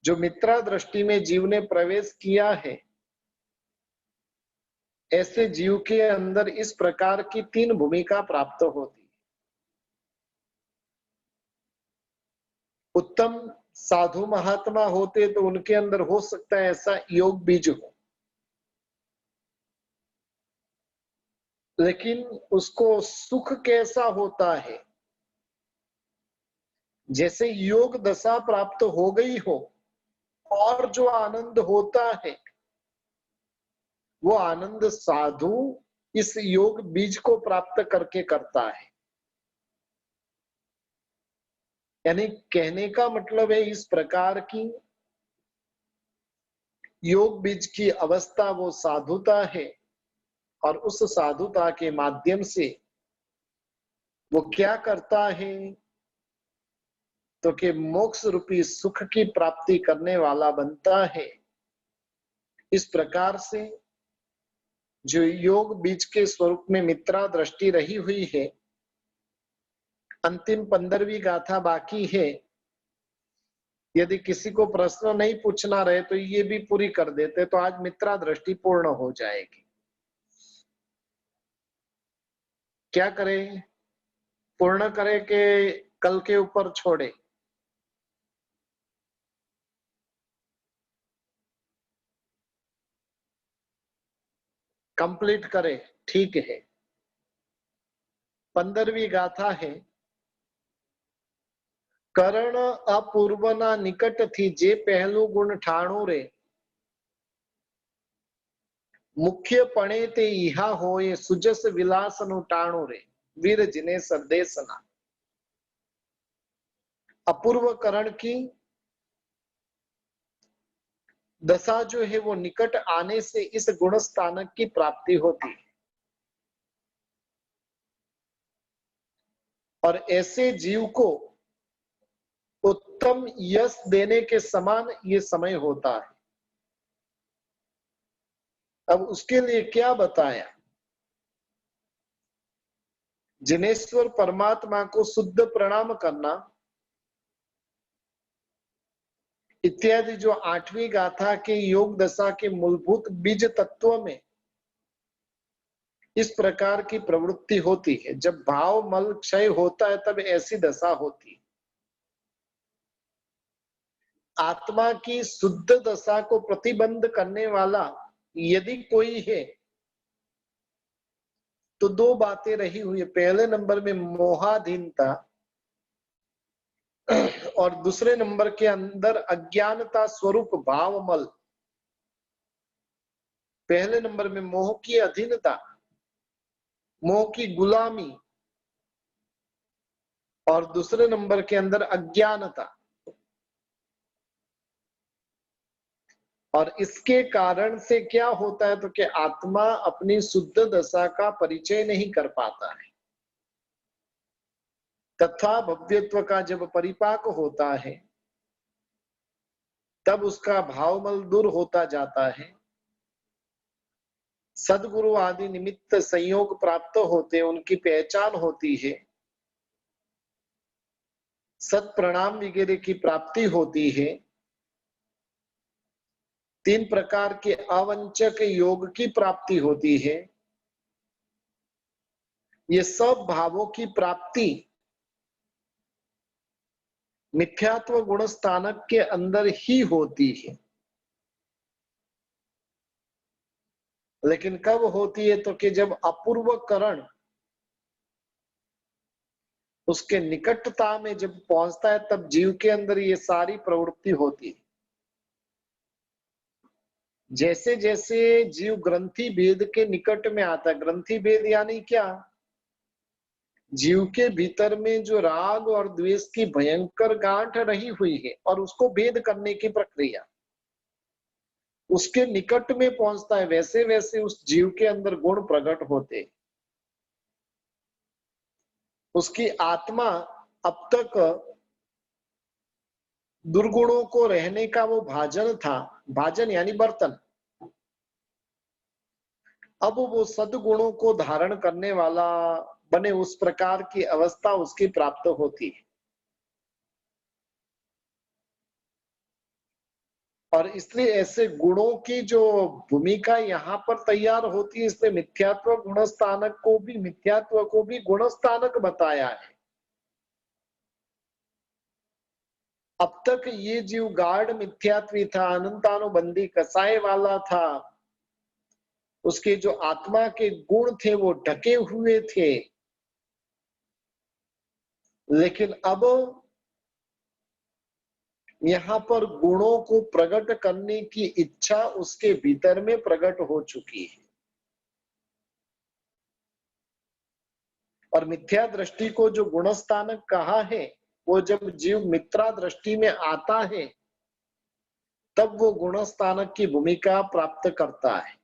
जो मित्रा दृष्टि में जीव ने प्रवेश किया है, ऐसे जीव के अंदर इस प्रकार की 3 भूमिका प्राप्त होती है। उत्तम साधु महात्मा होते तो उनके अंदर हो सकता है ऐसा योग बीज हो, लेकिन उसको सुख कैसा होता है? जैसे योग दशा प्राप्त हो गई हो और जो आनंद होता है वो आनंद साधु इस योग बीज को प्राप्त करके करता है। यानी कहने का मतलब है इस प्रकार की योग बीज की अवस्था वो साधुता है, और उस साधुता के माध्यम से वो क्या करता है? तो कि मोक्ष रूपी सुख की प्राप्ति करने वाला बनता है। इस प्रकार से जो योग बीज के स्वरूप में मित्रा दृष्टि रही हुई है, अंतिम 15वीं गाथा बाकी है। यदि किसी को प्रश्न नहीं पूछना रहे तो ये भी पूरी कर देते, तो आज मित्रा दृष्टि पूर्ण हो जाएगी। क्या करें, पूर्ण करें कि कल के ऊपर छोड़े? कंप्लीट करें, ठीक है। 15वीं गाथा है, करण अपूर्वना निकट थी जे पहलू गुण ठाणु रे, मुख्य पणे ते इहा होए सुजस विलास नु टाणु रे, वीर जिने संदेशना। अपूर्व करण की दशा जो है वो निकट आने से इस गुण स्थानक की प्राप्ति होती है, और ऐसे जीव को उत्तम यश देने के समान ये समय होता है। अब उसके लिए क्या बताया? जिनेश्वर परमात्मा को शुद्ध प्रणाम करना इत्यादि जो 8वीं गाथा के योग दशा के मूलभूत बीज तत्व में इस प्रकार की प्रवृत्ति होती है। जब भाव मल क्षय होता है तब ऐसी दशा होती है। आत्मा की शुद्ध दशा को प्रतिबंध करने वाला यदि कोई है तो दो बातें रही हुई है। पहले नंबर में मोहाधीनता और दूसरे नंबर के अंदर अज्ञानता स्वरूप भावमल। पहले नंबर में मोह की अधीनता, मोह की गुलामी, और दूसरे नंबर के अंदर अज्ञानता। और इसके कारण से क्या होता है तो कि आत्मा अपनी शुद्ध दशा का परिचय नहीं कर पाता है, तथा भव्यत्व का जब परिपाक होता है तब उसका भावमल दूर होता जाता है। सदगुरु आदि निमित्त संयोग प्राप्त होते, उनकी पहचान होती है, सत प्रणाम वगैरह की प्राप्ति होती है। 3 प्रकार के अवंचक योग की प्राप्ति होती है। ये सब भावों की प्राप्ति मिथ्यात्व गुण स्थानक के अंदर ही होती है। लेकिन कब होती है तो कि जब अपूर्व करण उसके निकटता में जब पहुंचता है तब जीव के अंदर ये सारी प्रवृत्ति होती है। जैसे जैसे जीव ग्रंथि भेद के निकट में आता है, ग्रंथि भेद यानी क्या? जीव के भीतर में जो राग और द्वेष की भयंकर गांठ रही हुई है और उसको भेद करने की प्रक्रिया, उसके निकट में पहुंचता है, वैसे वैसे उस जीव के अंदर गुण प्रकट होते। उसकी आत्मा अब तक दुर्गुणों को रहने का वो भाजन था, भाजन यानी बर्तन, अब वो सद्गुणों को धारण करने वाला बने, उस प्रकार की अवस्था उसकी प्राप्त होती है। और इसलिए ऐसे गुणों की जो भूमिका यहाँ पर तैयार होती है, इसलिए मिथ्यात्व गुण स्थानक को भी, मिथ्यात्व को भी गुण स्थानक बताया है। अब तक ये जीव गाढ़ मिथ्यात्वी था, अनंतानुबंधी कसाय वाला था, उसके जो आत्मा के गुण थे वो ढके हुए थे। लेकिन अब यहाँ पर गुणों को प्रकट करने की इच्छा उसके भीतर में प्रकट हो चुकी है। और मिथ्या दृष्टि को जो गुण स्थानक कहा है, वो जब जीव मित्रा दृष्टि में आता है तब वो गुण स्थानक की भूमिका प्राप्त करता है।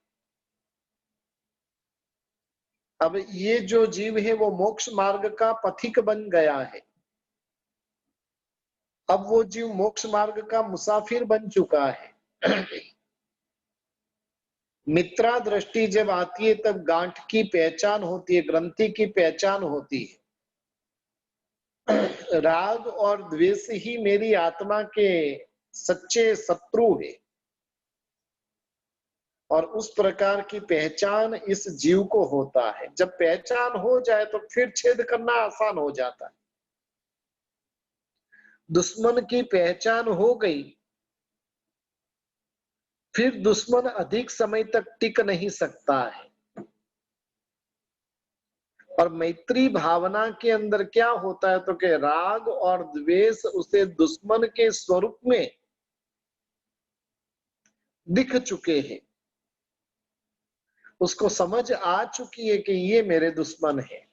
अब ये जो जीव है वो मोक्ष मार्ग का पथिक बन गया है। अब वो जीव मोक्ष मार्ग का मुसाफिर बन चुका है। मित्रा दृष्टि जब आती है तब गांठ की पहचान होती है, ग्रंथि की पहचान होती है। राग और द्वेष ही मेरी आत्मा के सच्चे शत्रु है, और उस प्रकार की पहचान इस जीव को होता है। जब पहचान हो जाए तो फिर छेद करना आसान हो जाता है। दुश्मन की पहचान हो गई, फिर दुश्मन अधिक समय तक टिक नहीं सकता है। और मैत्री भावना के अंदर क्या होता है तो कि राग और द्वेष उसे दुश्मन के स्वरूप में दिख चुके हैं, उसको समझ आ चुकी है कि ये मेरे दुश्मन है।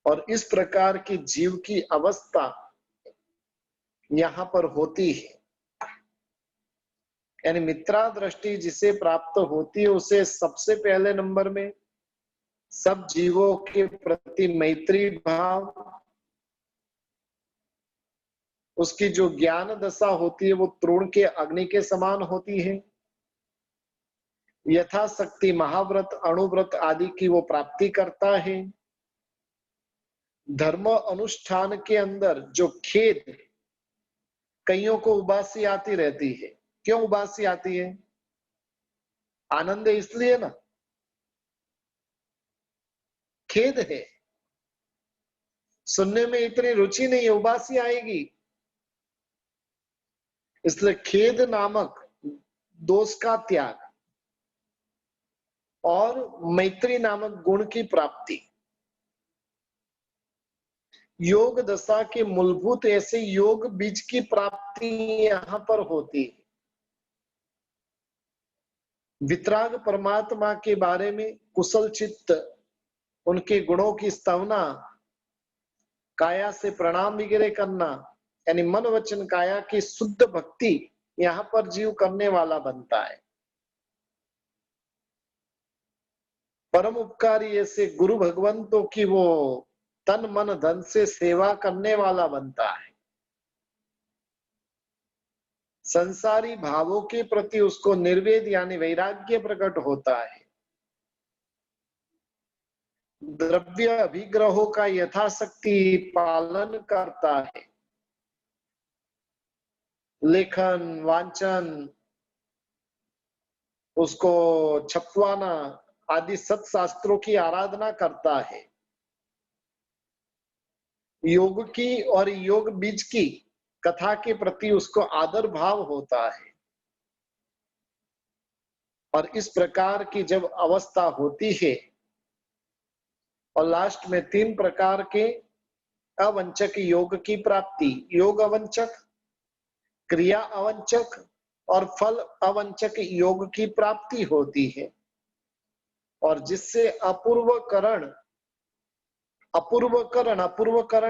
और इस प्रकार की जीव की अवस्था यहां पर होती है। यानी मित्रा दृष्टि जिसे प्राप्त होती है उसे सबसे पहले नंबर में सब जीवों के प्रति मैत्री भाव, उसकी जो ज्ञान दशा होती है वो तृण के अग्नि के समान होती है। यथाशक्ति महाव्रत अणुव्रत आदि की वो प्राप्ति करता है। धर्म अनुष्ठान के अंदर जो खेद, कईयों को उबासी आती रहती है। क्यों उबासी आती है? आनंद है इसलिए ना, खेद है, सुनने में इतनी रुचि नहीं है, उबासी आएगी। इसलिए खेद नामक दोष का त्याग और मैत्री नामक गुण की प्राप्ति, योग दशा के मूलभूत ऐसे योग बीज की प्राप्ति यहां पर होती है। वितराग परमात्मा के बारे में कुशल चित्त, उनके गुणों की स्तवना, काया से प्रणाम वगैरह करना, यानी मन वचन काया की शुद्ध भक्ति यहां पर जीव करने वाला बनता है। परम उपकारी ऐसे गुरु भगवंतों की वो तन मन धन से सेवा करने वाला बनता है। संसारी भावों के प्रति उसको निर्वेद यानी वैराग्य प्रकट होता है। द्रव्य अभिग्रहों का यथाशक्ति पालन करता है। लेखन वांचन, उसको छपवाना आदि सत्शास्त्रों की आराधना करता है। योग की और योग बीज की कथा के प्रति उसको आदर भाव होता है। और इस प्रकार की जब अवस्था होती है और लास्ट में 3 प्रकार के अवंचक योग की प्राप्ति, योग अवंचक, क्रिया अवंचक और फल अवंचक योग की प्राप्ति होती है। और जिससे अपूर्वकरण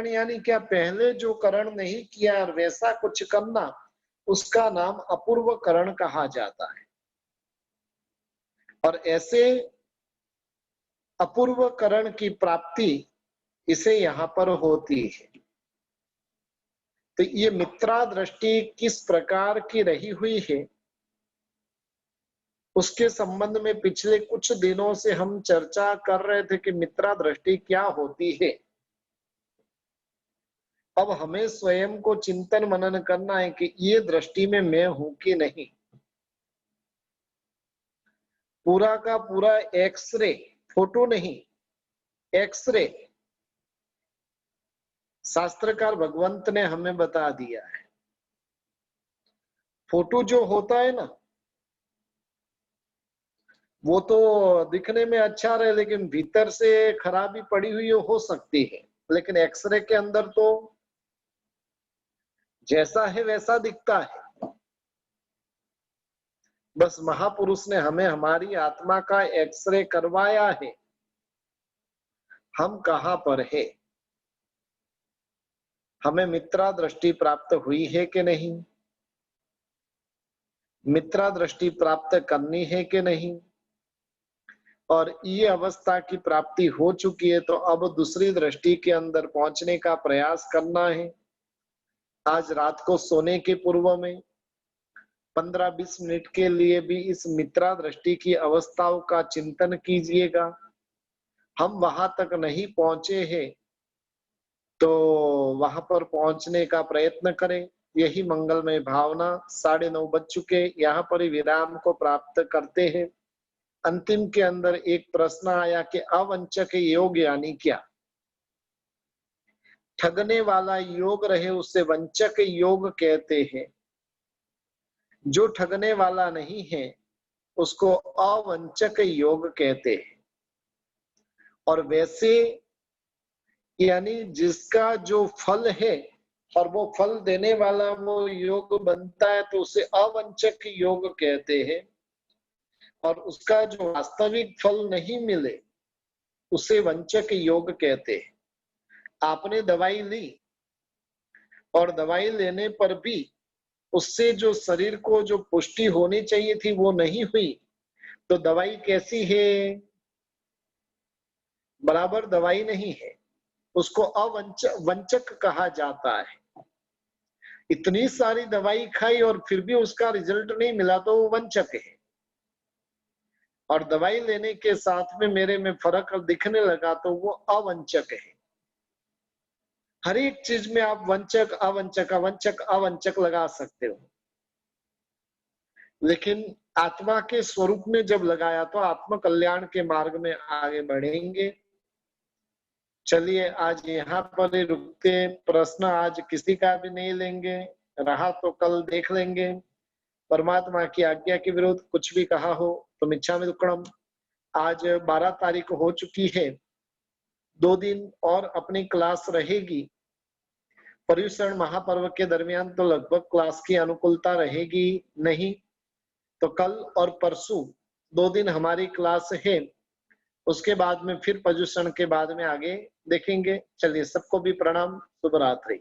यानी क्या, पहले जो करण नहीं किया और वैसा कुछ करना, उसका नाम अपूर्वकरण कहा जाता है। और ऐसे अपूर्वकरण की प्राप्ति इसे यहां पर होती है। तो ये मित्रा दृष्टि किस प्रकार की रही हुई है उसके संबंध में पिछले कुछ दिनों से हम चर्चा कर रहे थे कि मित्रा दृष्टि क्या होती है। अब हमें स्वयं को चिंतन मनन करना है कि ये दृष्टि में मैं हूं कि नहीं। पूरा का पूरा एक्सरे, फोटो नहीं, एक्सरे शास्त्रकार भगवंत ने हमें बता दिया है। फोटो जो होता है ना, वो तो दिखने में अच्छा रहे लेकिन भीतर से खराबी पड़ी हुई हो सकती है। लेकिन एक्सरे के अंदर तो जैसा है वैसा दिखता है। बस महापुरुष ने हमें हमारी आत्मा का एक्सरे करवाया है, हम कहां पर है, हमें मित्रा दृष्टि प्राप्त हुई है कि नहीं, मित्रा दृष्टि प्राप्त करनी है कि नहीं। और ये अवस्था की प्राप्ति हो चुकी है तो अब दूसरी दृष्टि के अंदर पहुंचने का प्रयास करना है। आज रात को सोने के पूर्व में 15-20 मिनट के लिए भी इस मित्रा दृष्टि की अवस्थाओं का चिंतन कीजिएगा। हम वहां तक नहीं पहुंचे हैं तो वहां पर पहुंचने का प्रयत्न करें। यही मंगलमय भावना। 9:30 बज चुके, यहाँ पर ही विराम को प्राप्त करते हैं। अंतिम के अंदर एक प्रश्न आया कि अवंचक योग यानी क्या? ठगने वाला योग रहे उसे वंचक योग कहते हैं। जो ठगने वाला नहीं है उसको अवंचक योग कहते हैं। और वैसे यानी जिसका जो फल है और वो फल देने वाला वो योग बनता है तो उसे अवंचक योग कहते हैं। और उसका जो वास्तविक फल नहीं मिले उसे वंचक योग कहते हैं। आपने दवाई ली और दवाई लेने पर भी उससे जो शरीर को जो पुष्टि होनी चाहिए थी वो नहीं हुई तो दवाई कैसी है? बराबर दवाई नहीं है, उसको वंचक कहा जाता है। इतनी सारी दवाई खाई और फिर भी उसका रिजल्ट नहीं मिला तो वो वंचक है। और दवाई लेने के साथ में मेरे में फर्क दिखने लगा तो वो अवंचक है। हर एक चीज में आप वंचक अवंचक अवंचक अवंचक लगा सकते हो, लेकिन आत्मा के स्वरूप में जब लगाया तो आत्म कल्याण के मार्ग में आगे बढ़ेंगे। चलिए आज यहाँ पर ही रुकते। प्रश्न आज किसी का भी नहीं लेंगे, रहा तो कल देख लेंगे। परमात्मा की आज्ञा के विरुद्ध कुछ भी कहा हो तो मिच्छामि दुक्कडम। आज 12 तारीख हो चुकी है, 2 दिन और अपनी क्लास रहेगी। पर्युषण महापर्व के दरमियान तो लगभग क्लास की अनुकूलता रहेगी नहीं, तो कल और परसों 2 दिन हमारी क्लास है। उसके बाद में फिर पर्युषण के बाद में आगे देखेंगे। चलिए सबको भी प्रणाम, शुभ रात्रि।